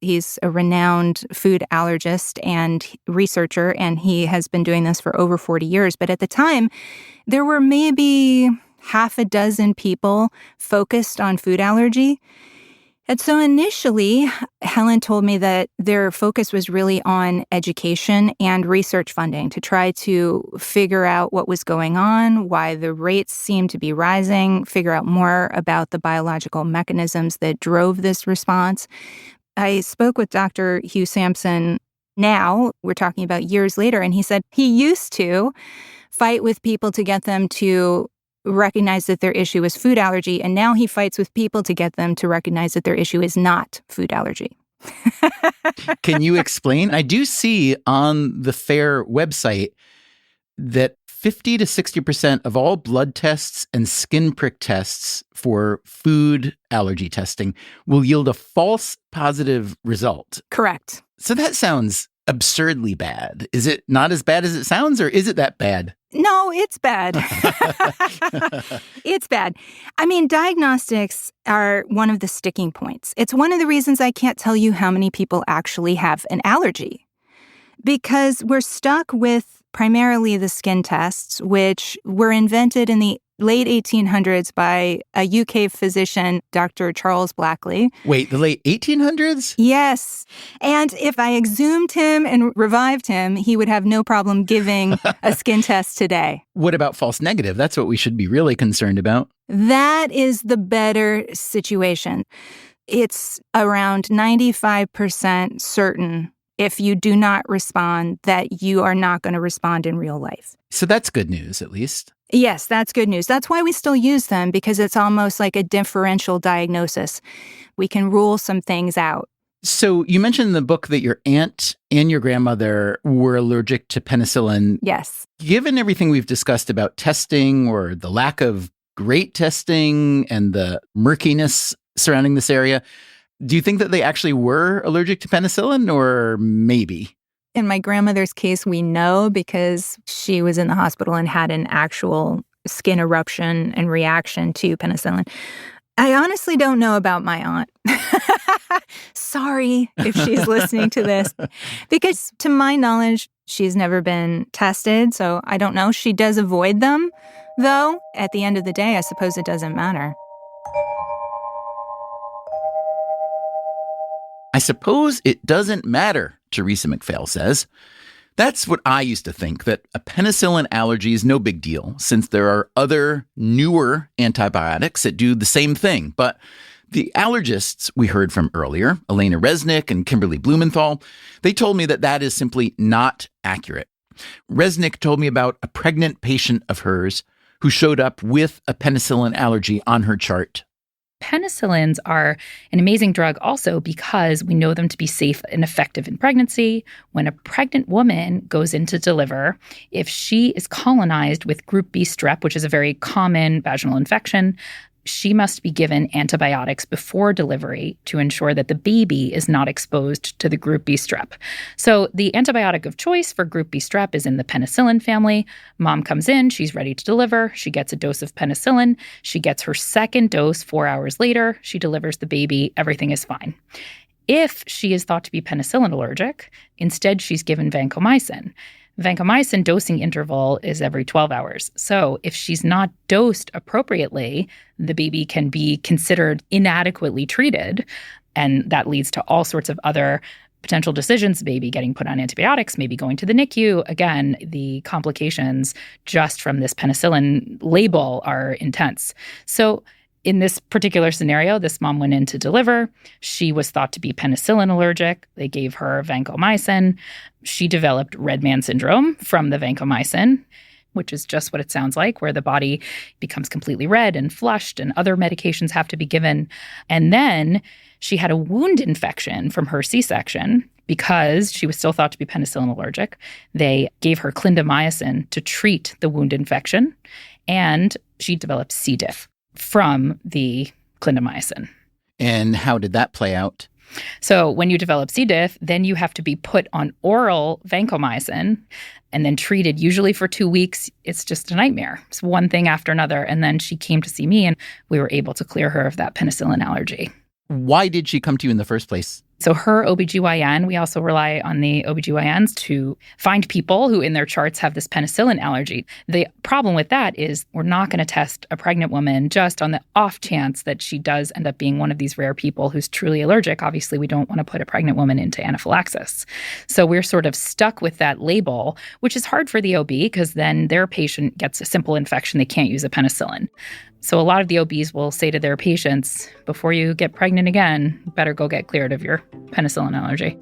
He's a renowned food allergist and researcher, and he has been doing this for over 40 years. But at the time, there were maybe half a dozen people focused on food allergy. And so initially, Helen told me that their focus was really on education and research funding to try to figure out what was going on, why the rates seemed to be rising, figure out more about the biological mechanisms that drove this response. I spoke with Dr. Hugh Sampson now, we're talking about years later, and he said he used to fight with people to get them to recognize that their issue is food allergy, and now he fights with people to get them to recognize that their issue is not food allergy. Can you explain? I do see on the FARE website that 50 to 60% of all blood tests and skin prick tests for food allergy testing will yield a false positive result. Correct. So that sounds absurdly bad. Is it not as bad as it sounds, or is it that bad? No, it's bad. It's bad. I mean, diagnostics are one of the sticking points. It's one of the reasons I can't tell you how many people actually have an allergy, because we're stuck with primarily the skin tests, which were invented in the late 1800s by a UK physician, Dr. Charles Blackley. Wait, the late 1800s? Yes. And if I exhumed him and revived him, he would have no problem giving a skin test today. What about false negative? That's what we should be really concerned about. That is the better situation. It's around 95% certain if you do not respond that you are not going to respond in real life. So that's good news, at least. Yes, that's good news. That's why we still use them, because it's almost like a differential diagnosis. We can rule some things out. So you mentioned in the book that your aunt and your grandmother were allergic to penicillin. Yes. Given everything we've discussed about testing, or the lack of great testing and the murkiness surrounding this area, do you think that they actually were allergic to penicillin, or maybe? In my grandmother's case, we know because she was in the hospital and had an actual skin eruption and reaction to penicillin. I honestly don't know about my aunt. Sorry if she's listening to this, because to my knowledge, she's never been tested. So I don't know. She does avoid them, though. At the end of the day, I suppose it doesn't matter. I suppose it doesn't matter, Teresa McPhail says. That's what I used to think, that a penicillin allergy is no big deal since there are other newer antibiotics that do the same thing. But the allergists we heard from earlier, Elena Resnick and Kimberly Blumenthal, they told me that that is simply not accurate. Resnick told me about a pregnant patient of hers who showed up with a penicillin allergy on her chart. Penicillins are an amazing drug also because we know them to be safe and effective in pregnancy. When a pregnant woman goes in to deliver, if she is colonized with group B strep, which is a very common vaginal infection, she must be given antibiotics before delivery to ensure that the baby is not exposed to the group B strep. So the antibiotic of choice for group B strep is in the penicillin family. Mom comes in, she's ready to deliver. She gets a dose of penicillin. She gets her second dose 4 hours later. She delivers the baby. Everything is fine. If she is thought to be penicillin allergic, instead she's given vancomycin. Vancomycin dosing interval is every 12 hours. So if she's not dosed appropriately, the baby can be considered inadequately treated. And that leads to all sorts of other potential decisions, maybe getting put on antibiotics, maybe going to the NICU. Again, the complications just from this penicillin label are intense. So in this particular scenario, this mom went in to deliver. She was thought to be penicillin allergic. They gave her vancomycin. She developed red man syndrome from the vancomycin, which is just what it sounds like, where the body becomes completely red and flushed and other medications have to be given. And then she had a wound infection from her C-section because she was still thought to be penicillin allergic. They gave her clindamycin to treat the wound infection, and she developed C. diff from the clindamycin. And how did that play out? So when you develop C. diff, then you have to be put on oral vancomycin and then treated usually for 2 weeks. It's just a nightmare. It's one thing after another. And then she came to see me and we were able to clear her of that penicillin allergy. Why did she come to you in the first place? So her OBGYN, we also rely on the OBGYNs to find people who in their charts have this penicillin allergy. The problem with that is we're not going to test a pregnant woman just on the off chance that she does end up being one of these rare people who's truly allergic. Obviously, we don't want to put a pregnant woman into anaphylaxis. So we're sort of stuck with that label, which is hard for the OB because then their patient gets a simple infection. They can't use a penicillin. So a lot of the OBs will say to their patients, before you get pregnant again, you better go get cleared of your penicillin allergy.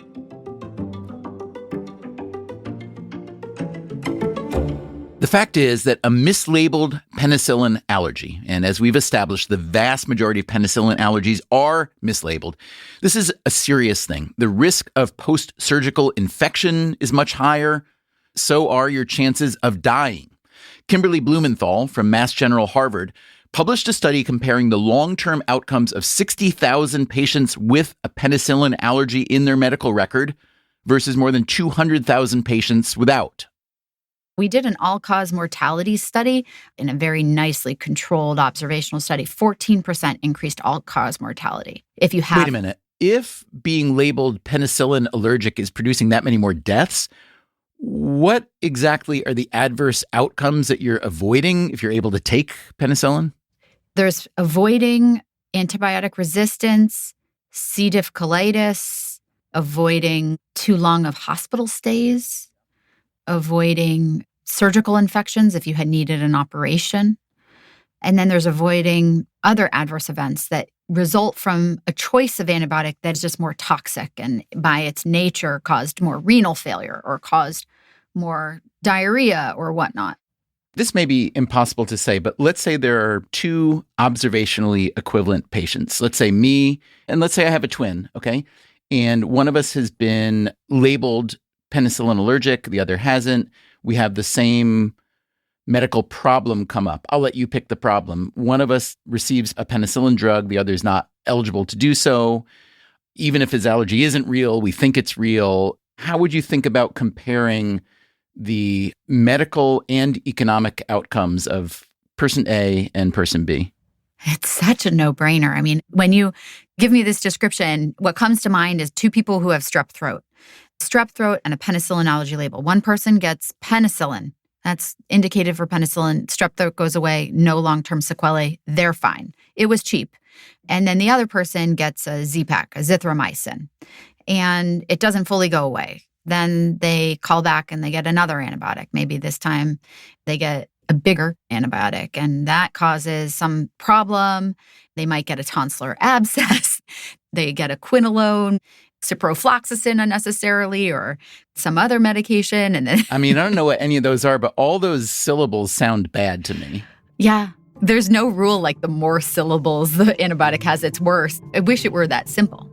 The fact is that a mislabeled penicillin allergy, and as we've established, the vast majority of penicillin allergies are mislabeled. This is a serious thing. The risk of post-surgical infection is much higher. So are your chances of dying. Kimberly Blumenthal from Mass General Harvard published a study comparing the long-term outcomes of 60,000 patients with a penicillin allergy in their medical record versus more than 200,000 patients without. We did an all-cause mortality study in a very nicely controlled observational study. 14% increased all-cause mortality. If you have... Wait a minute. If being labeled penicillin allergic is producing that many more deaths, what exactly are the adverse outcomes that you're avoiding if you're able to take penicillin? There's avoiding antibiotic resistance, C. diff colitis, avoiding too long of hospital stays, avoiding surgical infections if you had needed an operation. And then there's avoiding other adverse events that result from a choice of antibiotic that's just more toxic and by its nature caused more renal failure or caused more diarrhea or whatnot. This may be impossible to say, but let's say there are two observationally equivalent patients. Let's say me, and let's say I have a twin, okay? And one of us has been labeled penicillin allergic, the other hasn't. We have the same medical problem come up. I'll let you pick the problem. One of us receives a penicillin drug, the other is not eligible to do so. Even if his allergy isn't real, we think it's real. How would you think about comparing the medical and economic outcomes of person A and person B? It's such a no-brainer. I mean, when you give me this description, what comes to mind is two people who have strep throat and a penicillin allergy label. One person gets penicillin. That's indicated for penicillin. Strep throat goes away, no long-term sequelae. They're fine. It was cheap. And then the other person gets a Z-Pak, a zithromycin, and it doesn't fully go away. Then they call back and they get another antibiotic. Maybe this time they get a bigger antibiotic, and that causes some problem. They might get a tonsillar abscess. They get a quinolone, ciprofloxacin unnecessarily, or some other medication. And then I mean, I don't know what any of those are, but all those syllables sound bad to me. Yeah. There's no rule like the more syllables the antibiotic has, it's worse. I wish it were that simple.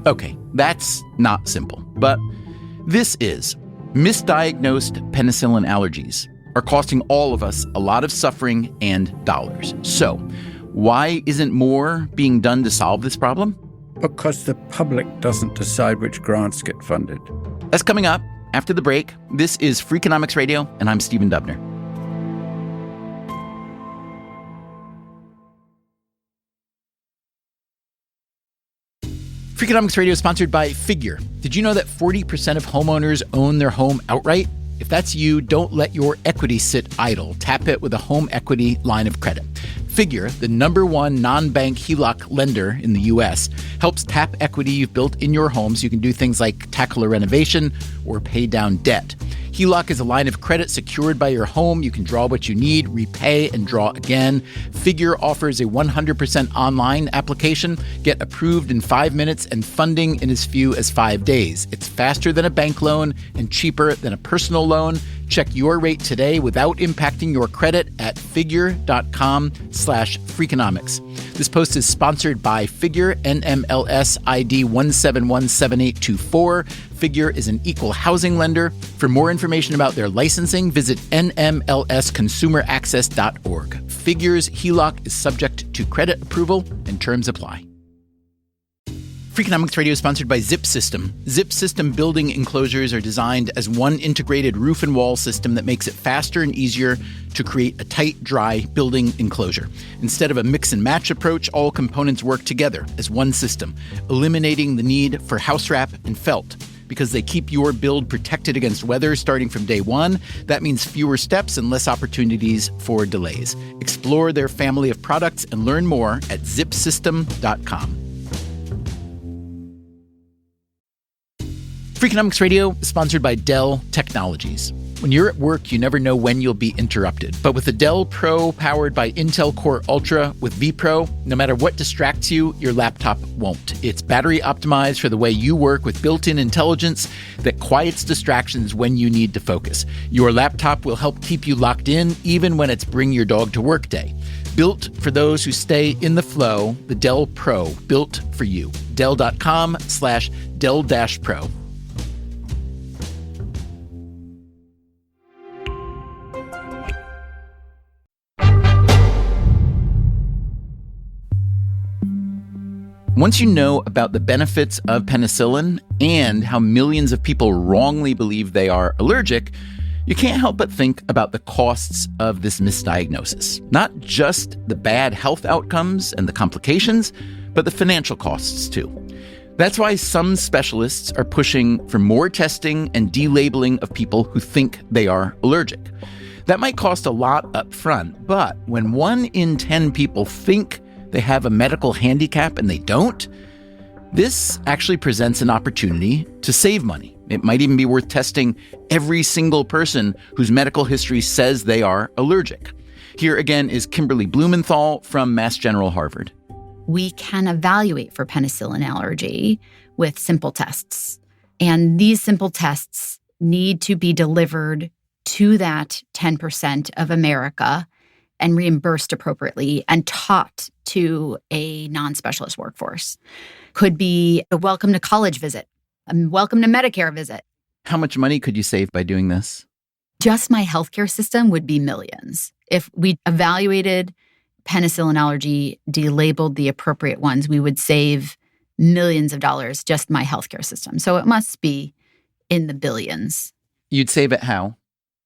Okay, that's not simple, but this is. Misdiagnosed penicillin allergies are costing all of us a lot of suffering and dollars. So, why isn't more being done to solve this problem? Because the public doesn't decide which grants get funded. That's coming up after the break. This is Freakonomics Radio, and I'm Stephen Dubner. Freakonomics Radio is sponsored by Figure. Did you know that 40% of homeowners own their home outright? If that's you, don't let your equity sit idle. Tap it with a home equity line of credit. Figure, the #1 non-bank HELOC lender in the U.S., helps tap equity you've built in your home so you can do things like tackle a renovation or pay down debt. HELOC is a line of credit secured by your home. You can draw what you need, repay, and draw again. Figure offers a 100% online application. Get approved in 5 minutes and funding in as few as 5 days. It's faster than a bank loan and cheaper than a personal loan. Check your rate today without impacting your credit at figure.com/freakonomics. This post is sponsored by Figure, NMLS ID 1717824. Figure is an equal housing lender. For more information about their licensing, visit nmlsconsumeraccess.org. Figure's HELOC is subject to credit approval and terms apply. Freakonomics Radio is sponsored by Zip System. Zip System building enclosures are designed as one integrated roof and wall system that makes it faster and easier to create a tight, dry building enclosure. Instead of a mix and match approach, all components work together as one system, eliminating the need for house wrap and felt. Because they keep your build protected against weather starting from day one, that means fewer steps and less opportunities for delays. Explore their family of products and learn more at zipsystem.com. Freakonomics Radio is sponsored by Dell Technologies. When you're at work, you never know when you'll be interrupted. But with the Dell Pro powered by Intel Core Ultra with vPro, no matter what distracts you, your laptop won't. It's battery optimized for the way you work with built-in intelligence that quiets distractions when you need to focus. Your laptop will help keep you locked in even when it's bring your dog to work day. Built for those who stay in the flow, the Dell Pro, built for you. Dell.com/Dell-Pro. Once you know about the benefits of penicillin and how millions of people wrongly believe they are allergic, you can't help but think about the costs of this misdiagnosis. Not just the bad health outcomes and the complications, but the financial costs too. That's why some specialists are pushing for more testing and delabeling of people who think they are allergic. That might cost a lot up front, but when 1 in 10 people think they have a medical handicap and they don't, this actually presents an opportunity to save money. It might even be worth testing every single person whose medical history says they are allergic. Here again is Kimberly Blumenthal from Mass General Harvard. We can evaluate for penicillin allergy with simple tests. And these simple tests need to be delivered to that 10% of America and reimbursed appropriately and taught to a non-specialist workforce. Could be a welcome to college visit, a welcome to Medicare visit. How much money could you save by doing this? Just my healthcare system would be millions. If we evaluated penicillin allergy, delabeled the appropriate ones, we would save millions of dollars, just my healthcare system. So it must be in the billions. You'd save it how?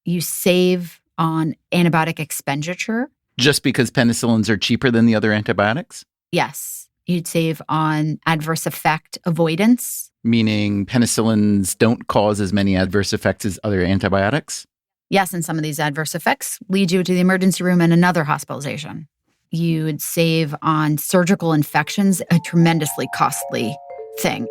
You save on antibiotic expenditure. Just because penicillins are cheaper than the other antibiotics? Yes. You'd save on adverse effect avoidance. Meaning penicillins don't cause as many adverse effects as other antibiotics? Yes, and some of these adverse effects lead you to the emergency room and another hospitalization. You would save on surgical infections, a tremendously costly thing.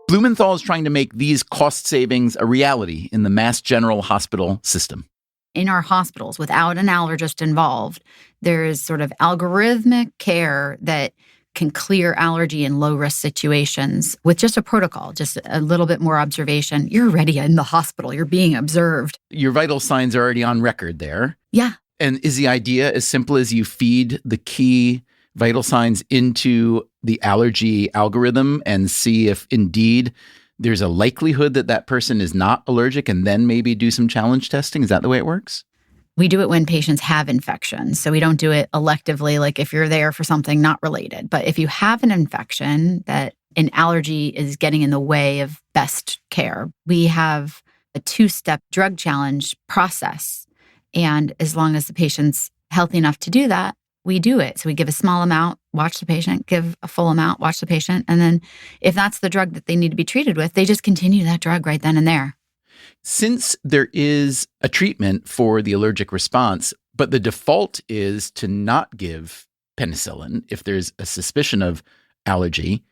Blumenthal is trying to make these cost savings a reality in the Mass General Hospital system. In our hospitals, without an allergist involved, there is sort of algorithmic care that can clear allergy in low-risk situations with just a protocol, just a little bit more observation. You're already in the hospital. You're being observed. Your vital signs are already on record there. Yeah. And is the idea as simple as you feed the key vital signs into the allergy algorithm and see if indeed there's a likelihood that that person is not allergic, and then maybe do some challenge testing? Is that the way it works? We do it when patients have infections. So we don't do it electively, like if you're there for something not related. But if you have an infection that an allergy is getting in the way of best care, we have a 2-step drug challenge process. And as long as the patient's healthy enough to do that, we do it. So we give a small amount, watch the patient, give a full amount, watch the patient. And then if that's the drug that they need to be treated with, they just continue that drug right then and there. Since there is a treatment for the allergic response, but the default is to not give penicillin if there's a suspicion of allergy,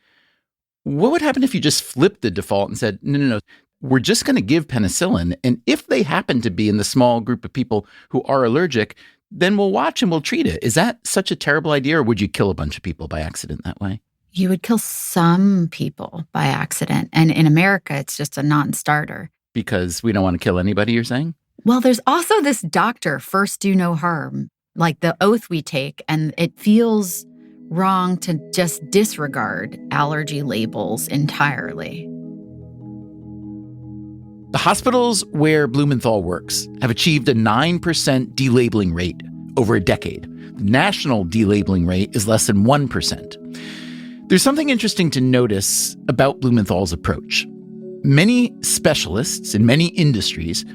what would happen if you just flipped the default and said, no, we're just going to give penicillin, and if they happen to be in the small group of people who are allergic, then we'll watch and we'll treat it. Is that such a terrible idea, or would you kill a bunch of people by accident that way? You would kill some people by accident. And in America, it's just a non-starter. Because we don't want to kill anybody, you're saying? Well, there's also this doctor, first do no harm, like the oath we take, and it feels wrong to just disregard allergy labels entirely. The hospitals where Blumenthal works have achieved a 9% delabeling rate over a decade. The national delabeling rate is less than 1%. There's something interesting to notice about Blumenthal's approach. Many specialists in many industries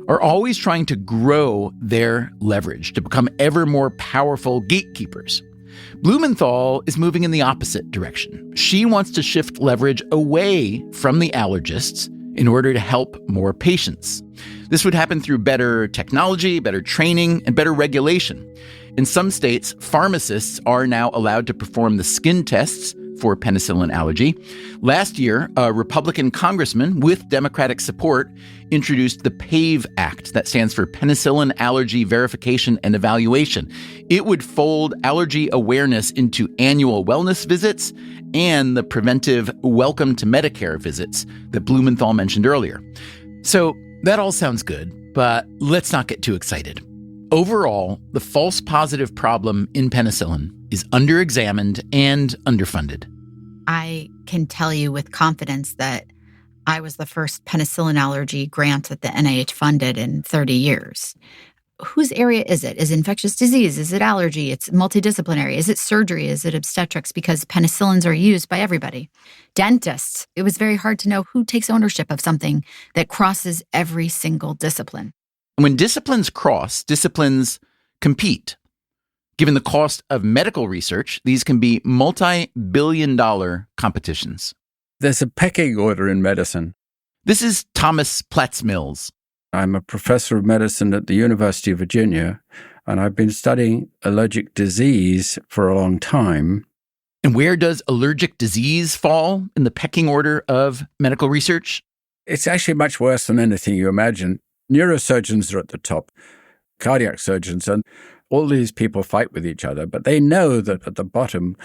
are always trying to grow their leverage to become ever more powerful gatekeepers. Blumenthal is moving in the opposite direction. She wants to shift leverage away from the allergists in order to help more patients. This would happen through better technology, better training, and better regulation. In some states, pharmacists are now allowed to perform the skin tests for penicillin allergy. Last year, a Republican congressman with Democratic support introduced the PAVE Act, that stands for Penicillin Allergy Verification and Evaluation. It would fold allergy awareness into annual wellness visits and the preventive Welcome to Medicare visits that Blumenthal mentioned earlier. So that all sounds good, but let's not get too excited. Overall, the false positive problem in penicillin is underexamined and underfunded. I can tell you with confidence that I was the first penicillin allergy grant that the NIH funded in 30 years. Whose area is it? Is it infectious disease? Is it allergy? It's multidisciplinary. Is it surgery? Is it obstetrics? Because penicillins are used by everybody. Dentists. It was very hard to know who takes ownership of something that crosses every single discipline. When disciplines cross, disciplines compete. Given the cost of medical research, these can be multi-billion-dollar competitions. There's a pecking order in medicine. This is Thomas Platts-Mills. I'm a professor of medicine at the University of Virginia, and I've been studying allergic disease for a long time. And where does allergic disease fall in the pecking order of medical research? It's actually much worse than anything you imagine. Neurosurgeons are at the top, cardiac surgeons, and all these people fight with each other, but they know that at the bottom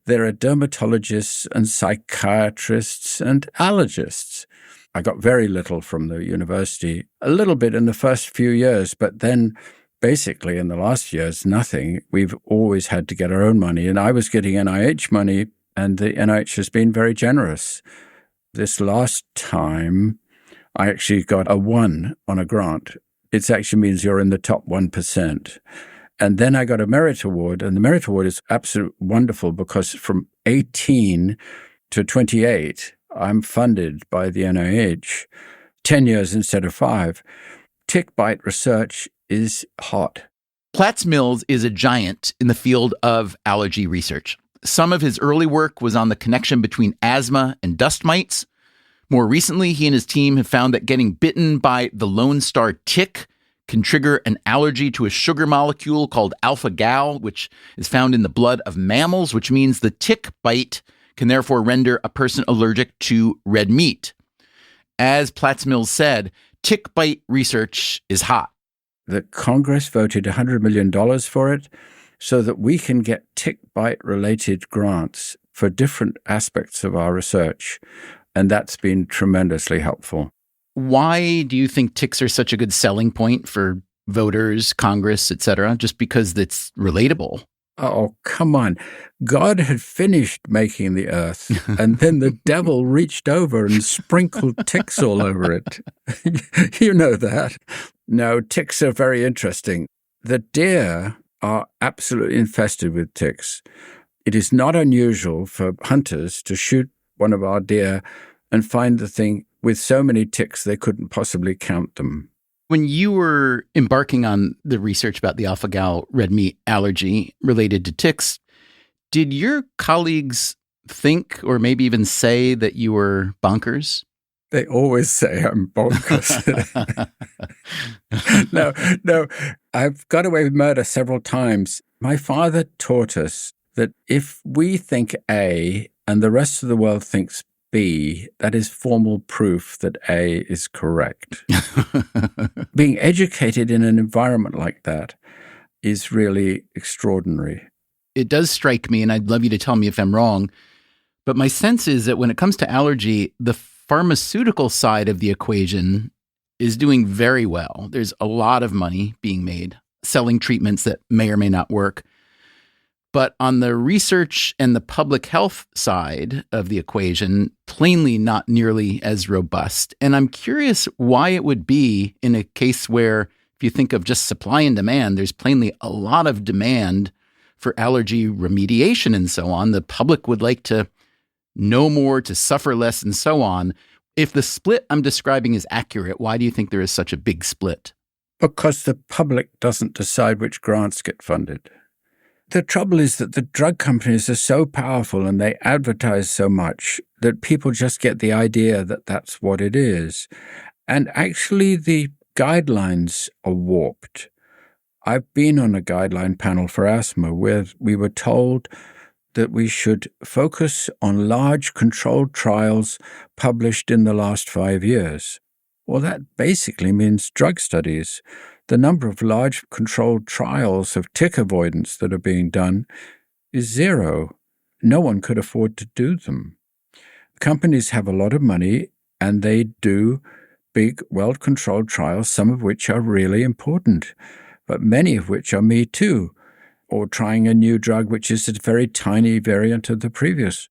there are dermatologists and psychiatrists and allergists. I got very little from the university, a little bit in the first few years, but then basically in the last years, nothing. We've always had to get our own money, and I was getting NIH money, and the NIH has been very generous. This last time, I actually got a 1 on a grant. It actually means you're in the top 1%. And then I got a merit award, and the merit award is absolutely wonderful because from 18 to 28, I'm funded by the NIH, 10 years instead of 5. Tick bite research is hot. Platts-Mills is a giant in the field of allergy research. Some of his early work was on the connection between asthma and dust mites. More recently, he and his team have found that getting bitten by the Lone Star tick can trigger an allergy to a sugar molecule called alpha-gal, which is found in the blood of mammals, which means the tick bite can therefore render a person allergic to red meat. As Platts-Mills said, tick bite research is hot. The Congress voted $100 million for it so that we can get tick bite-related grants for different aspects of our research, and that's been tremendously helpful. Why do you think ticks are such a good selling point for voters, Congress, et cetera? Just because it's relatable? Oh, come on. God had finished making the earth, and then the devil reached over and sprinkled ticks all over it. You know that. No, ticks are very interesting. The deer are absolutely infested with ticks. It is not unusual for hunters to shoot one of our deer and find the thing with so many ticks they couldn't possibly count them. When you were embarking on the research about the alpha-gal red meat allergy related to ticks, did your colleagues think or maybe even say that you were bonkers? They always say I'm bonkers. No, I've got away with murder several times. My father taught us that if we think A and the rest of the world thinks B, that is formal proof that A is correct. Being educated in an environment like that is really extraordinary. It does strike me, and I'd love you to tell me if I'm wrong, but my sense is that when it comes to allergy, the pharmaceutical side of the equation is doing very well. There's a lot of money being made selling treatments that may or may not work. But on the research and the public health side of the equation, plainly not nearly as robust. And I'm curious why it would be in a case where, if you think of just supply and demand, there's plainly a lot of demand for allergy remediation and so on. The public would like to know more, to suffer less, and so on. If the split I'm describing is accurate, why do you think there is such a big split? Because the public doesn't decide which grants get funded. The trouble is that the drug companies are so powerful and they advertise so much that people just get the idea that that's what it is. And actually, the guidelines are warped. I've been on a guideline panel for asthma where we were told that we should focus on large controlled trials published in the last 5 years. Well, that basically means drug studies. The number of large controlled trials of tick avoidance that are being done is zero. No one could afford to do them. Companies have a lot of money and they do big, well-controlled trials, some of which are really important, but many of which are me too, or trying a new drug which is a very tiny variant of the previous.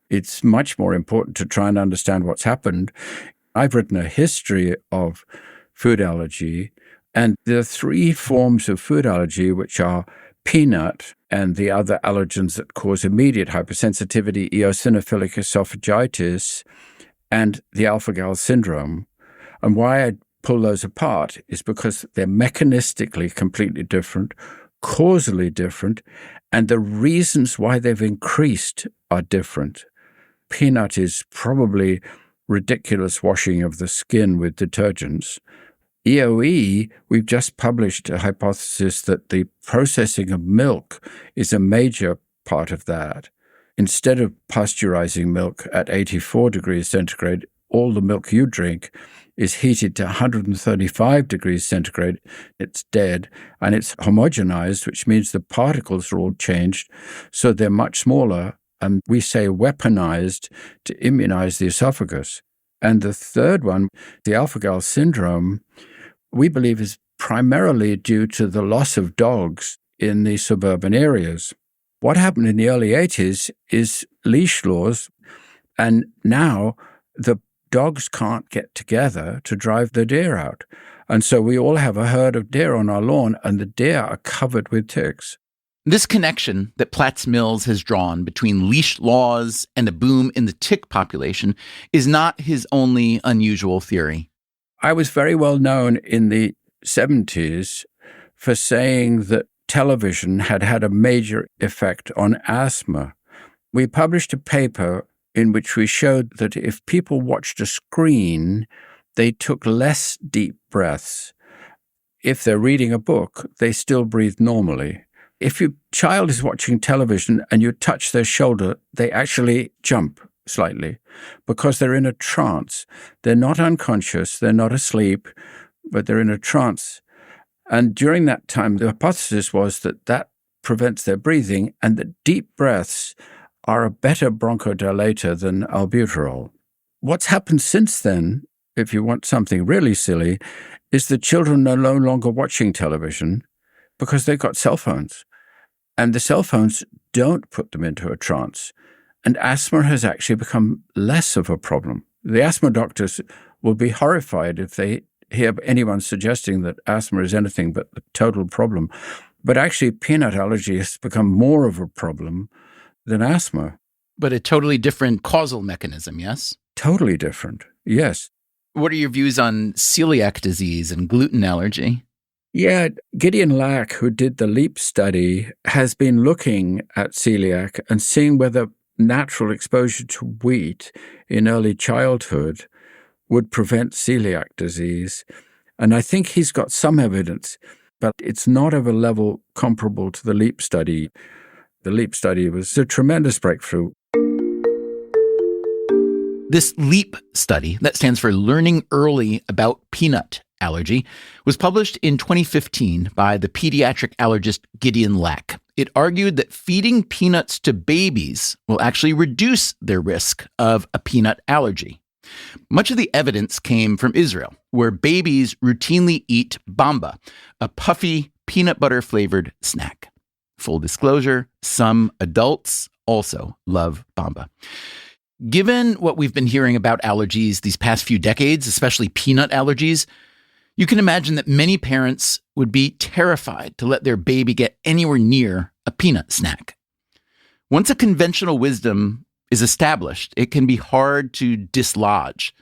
It's much more important to try and understand what's happened. I've written a history of food allergy, and there are 3 forms of food allergy, which are peanut and the other allergens that cause immediate hypersensitivity, eosinophilic esophagitis, and the alpha-gal syndrome. And why I pull those apart is because they're mechanistically completely different, causally different, and the reasons why they've increased are different. Peanut is probably ridiculous washing of the skin with detergents. EOE, we've just published a hypothesis that the processing of milk is a major part of that. Instead of pasteurizing milk at 84 degrees centigrade, all the milk you drink is heated to 135 degrees centigrade. It's dead, and it's homogenized, which means the particles are all changed, so they're much smaller, and we say weaponized to immunize the esophagus. And the third one, the alpha-gal syndrome, we believe is primarily due to the loss of dogs in the suburban areas. What happened in the early 80s is leash laws, and now the dogs can't get together to drive the deer out. And so we all have a herd of deer on our lawn, and the deer are covered with ticks. This connection that Platts-Mills has drawn between leash laws and a boom in the tick population is not his only unusual theory. I was very well known in the 70s for saying that television had had a major effect on asthma. We published a paper in which we showed that if people watched a screen, they took less deep breaths. if they're reading a book, they still breathe normally. If your child is watching television and you touch their shoulder, they actually jump slightly because they're in a trance. They're not unconscious, they're not asleep, but they're in a trance. And during that time, the hypothesis was that that prevents their breathing and that deep breaths are a better bronchodilator than albuterol. What's happened since then, if you want something really silly, is the children are no longer watching television because they've got cell phones. And the cell phones don't put them into a trance. And asthma has actually become less of a problem. The asthma doctors will be horrified if they hear anyone suggesting that asthma is anything but the total problem. But actually, peanut allergy has become more of a problem than asthma. But a totally different causal mechanism, yes? Totally different, yes. What are your views on celiac disease and gluten allergy? Yeah, Gideon Lack, who did the LEAP study, has been looking at celiac and seeing whether natural exposure to wheat in early childhood would prevent celiac disease. And I think he's got some evidence, but it's not of a level comparable to the LEAP study. The LEAP study was a tremendous breakthrough. This LEAP study, that stands for Learning Early About Peanut Allergy, was published in 2015 by the pediatric allergist Gideon Lack. It argued that feeding peanuts to babies will actually reduce their risk of a peanut allergy. Much of the evidence came from Israel, where babies routinely eat bamba, a puffy peanut butter flavored snack. Full disclosure, some adults also love bamba. Given what we've been hearing about allergies these past few decades, especially peanut allergies, you can imagine that many parents would be terrified to let their baby get anywhere near a peanut snack. Once a conventional wisdom is established, it can be hard to dislodge,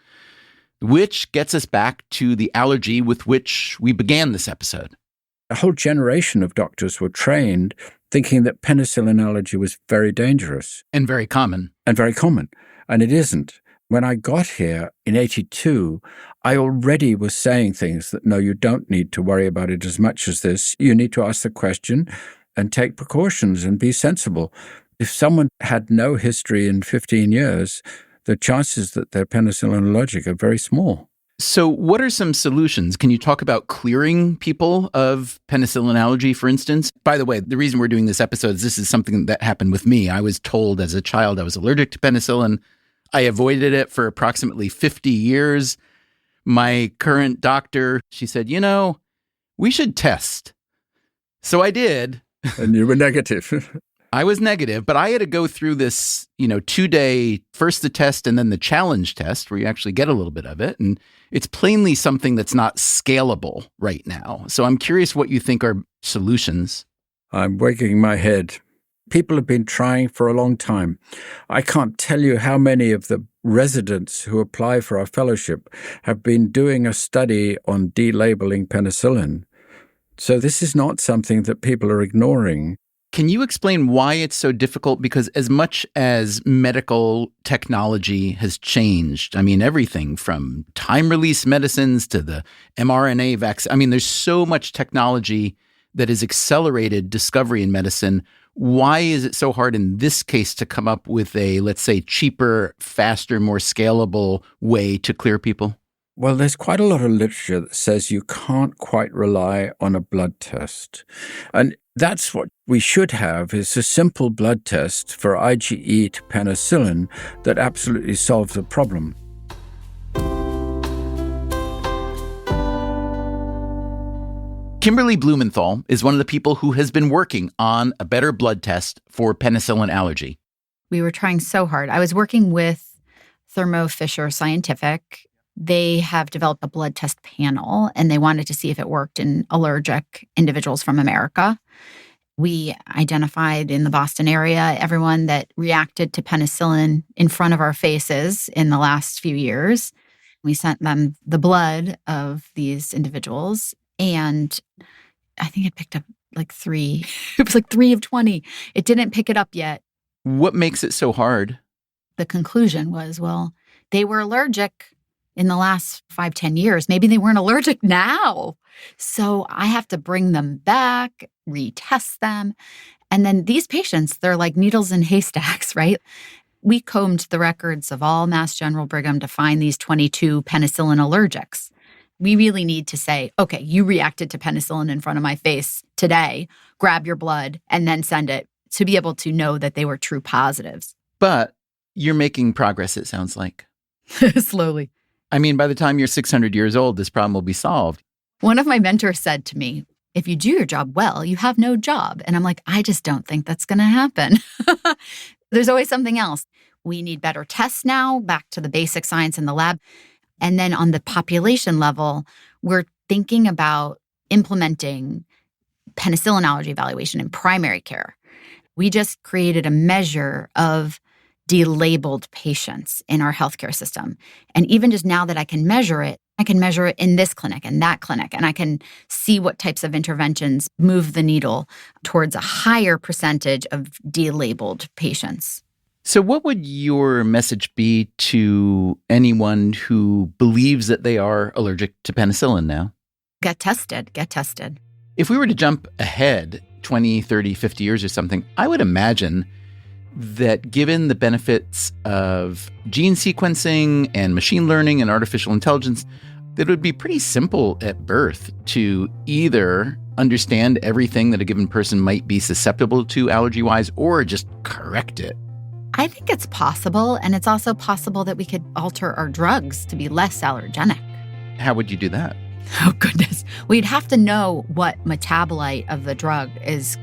which gets us back to the allergy with which we began this episode. A whole generation of doctors were trained thinking that penicillin allergy was very dangerous. And very common. And very common. And it isn't. When I got here in 82, I already was saying things that, no, you don't need to worry about it as much as this. You need to ask the question and take precautions and be sensible. If someone had no history in 15 years, the chances that they're penicillin allergic are very small. So what are some solutions? Can you talk about clearing people of penicillin allergy, for instance? By the way, the reason we're doing this episode is this is something that happened with me. I was told as a child I was allergic to penicillin. I avoided it for approximately 50 years. My current doctor, she said, we should test. So I did. And you were negative. I was negative, but I had to go through this, 2-day, first the test and then the challenge test where you actually get a little bit of it. And it's plainly something that's not scalable right now. So I'm curious what you think are solutions. I'm wagging my head. People have been trying for a long time. I can't tell you how many of the residents who apply for our fellowship have been doing a study on delabeling penicillin. So this is not something that people are ignoring. Can you explain why it's so difficult? Because as much as medical technology has changed, everything from time-release medicines to the mRNA vaccine, there's so much technology that has accelerated discovery in medicine. Why is it so hard in this case to come up with a, let's say, cheaper, faster, more scalable way to clear people? Well, there's quite a lot of literature that says you can't quite rely on a blood test. And that's what we should have, is a simple blood test for IgE to penicillin that absolutely solves the problem. Kimberly Blumenthal is one of the people who has been working on a better blood test for penicillin allergy. We were trying so hard. I was working with Thermo Fisher Scientific. They have developed a blood test panel, and they wanted to see if it worked in allergic individuals from America. We identified in the Boston area everyone that reacted to penicillin in front of our faces in the last few years. We sent them the blood of these individuals, and I think it picked up like 3. It was like 3 of 20. It didn't pick it up yet. What makes it so hard? The conclusion was, well, they were allergic in the last 5-10 years. Maybe they weren't allergic now. So I have to bring them back, retest them. And then these patients, they're like needles in haystacks, right? We combed the records of all Mass General Brigham to find these 22 penicillin allergics. We really need to say, okay, you reacted to penicillin in front of my face today, grab your blood, and then send it to be able to know that they were true positives. But you're making progress, it sounds like. Slowly. I mean, by the time you're 600 years old, this problem will be solved. One of my mentors said to me, if you do your job well, you have no job. And I'm like, I just don't think that's going to happen. There's always something else. We need better tests now, back to the basic science in the lab. And then on the population level, we're thinking about implementing penicillin allergy evaluation in primary care. We just created a measure of delabeled patients in our healthcare system. And even just now that I can measure it in this clinic and that clinic, and I can see what types of interventions move the needle towards a higher percentage of delabeled patients. So what would your message be to anyone who believes that they are allergic to penicillin now? Get tested. If we were to jump ahead 20, 30, 50 years or something, I would imagine that given the benefits of gene sequencing and machine learning and artificial intelligence, that it would be pretty simple at birth to either understand everything that a given person might be susceptible to allergy-wise or just correct it. I think it's possible, and it's also possible that we could alter our drugs to be less allergenic. How would you do that? Oh, goodness. We'd have to know what metabolite of the drug is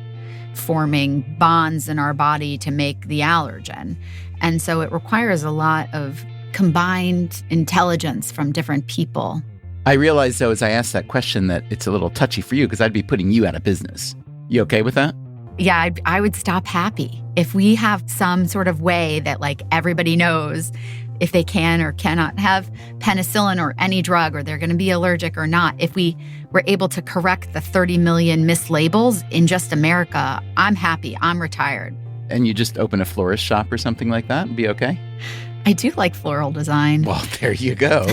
forming bonds in our body to make the allergen. And so it requires a lot of combined intelligence from different people. I realize, though, as I ask that question, that it's a little touchy for you because I'd be putting you out of business. You okay with that? Yeah, I would stop happy. If we have some sort of way that like everybody knows if they can or cannot have penicillin or any drug, or they're going to be allergic or not, if we were able to correct the 30 million mislabels in just America, I'm happy. I'm retired. And you just open a florist shop or something like that and be okay? I do like floral design. Well, there you go.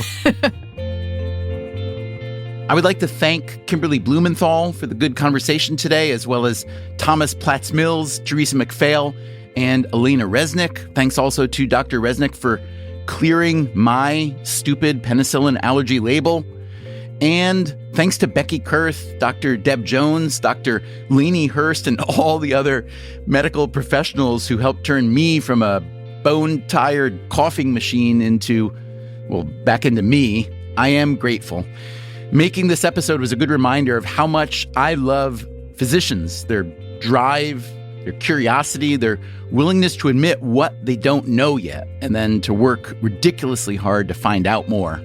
I would like to thank Kimberly Blumenthal for the good conversation today, as well as Thomas Platts-Mills, Teresa McPhail, and Elena Resnick. Thanks also to Dr. Resnick for clearing my stupid penicillin allergy label. And thanks to Becky Kurth, Dr. Deb Jones, Dr. Lainey Hurst, and all the other medical professionals who helped turn me from a bone-tired coughing machine back into me. I am grateful. Making this episode was a good reminder of how much I love physicians, their drive, their curiosity, their willingness to admit what they don't know yet, and then to work ridiculously hard to find out more.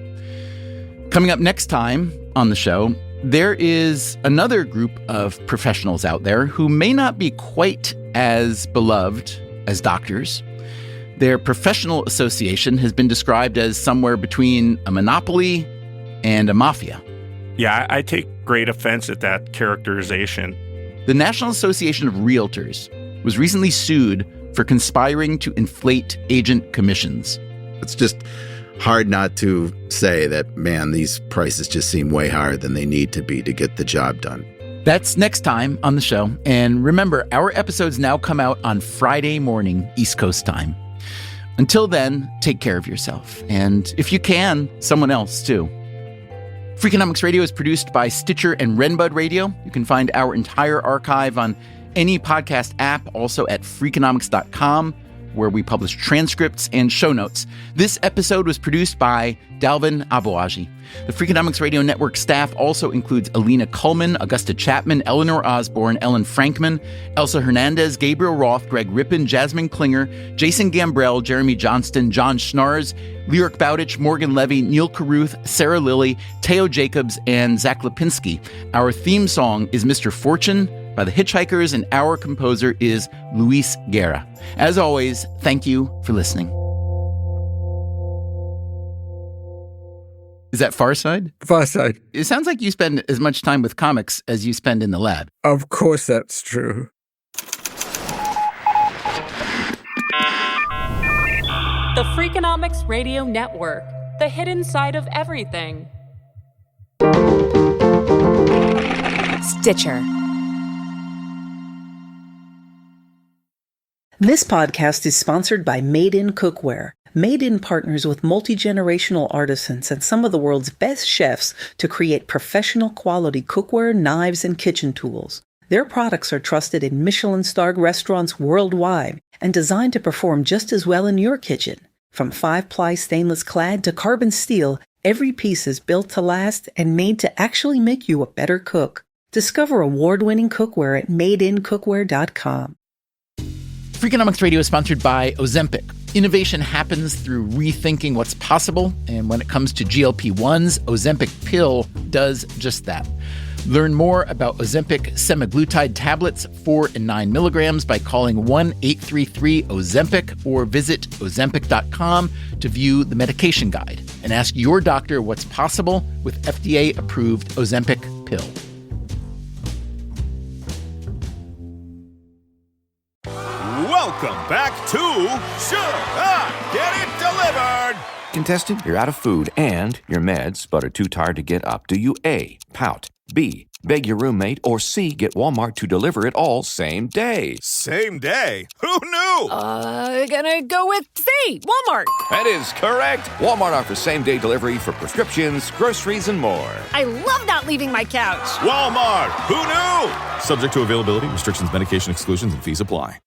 Coming up next time on the show, there is another group of professionals out there who may not be quite as beloved as doctors. Their professional association has been described as somewhere between a monopoly and a mafia. Yeah, I take great offense at that characterization. The National Association of Realtors was recently sued for conspiring to inflate agent commissions. It's just hard not to say that, man, these prices just seem way higher than they need to be to get the job done. That's next time on the show. And remember, our episodes now come out on Friday morning, East Coast time. Until then, take care of yourself. And if you can, someone else too. Freakonomics Radio is produced by Stitcher and Renbud Radio. You can find our entire archive on any podcast app, also at Freakonomics.com, where we publish transcripts and show notes. This episode was produced by Dalvin Aboagi. The Freakonomics Radio Network staff also includes Alina Kuhlman, Augusta Chapman, Eleanor Osborne, Ellen Frankman, Elsa Hernandez, Gabriel Roth, Greg Rippin, Jasmine Klinger, Jason Gambrell, Jeremy Johnston, John Schnarrs, Lyric Bowditch, Morgan Levy, Neil Carruth, Sarah Lilly, Teo Jacobs, and Zach Lipinski. Our theme song is Mr. Fortune by the Hitchhikers, and our composer is Luis Guerra. As always, thank you for listening. Is that Far Side? Far Side. It sounds like you spend as much time with comics as you spend in the lab. Of course that's true. The Freakonomics Radio Network, the hidden side of everything. Stitcher. This podcast is sponsored by Made In Cookware. Made In partners with multi-generational artisans and some of the world's best chefs to create professional quality cookware, knives, and kitchen tools. Their products are trusted in Michelin-starred restaurants worldwide and designed to perform just as well in your kitchen. From 5-ply stainless clad to carbon steel, every piece is built to last and made to actually make you a better cook. Discover award-winning cookware at madeincookware.com. Freakonomics Radio is sponsored by Ozempic. Innovation happens through rethinking what's possible, and when it comes to GLP-1s, Ozempic pill does just that. Learn more about Ozempic semaglutide tablets, 4 and 9 milligrams, by calling 1-833-OZEMPIC or visit Ozempic.com to view the medication guide and ask your doctor what's possible with FDA-approved Ozempic pill. Welcome back to Should I Get It Delivered? Contestant, you're out of food and your meds, but are too tired to get up. Do you A, pout, B, beg your roommate, or C, get Walmart to deliver it all same day? Same day? Who knew? Gonna go with C, Walmart. That is correct. Walmart offers same-day delivery for prescriptions, groceries, and more. I love not leaving my couch. Walmart. Who knew? Subject to availability, restrictions, medication exclusions, and fees apply.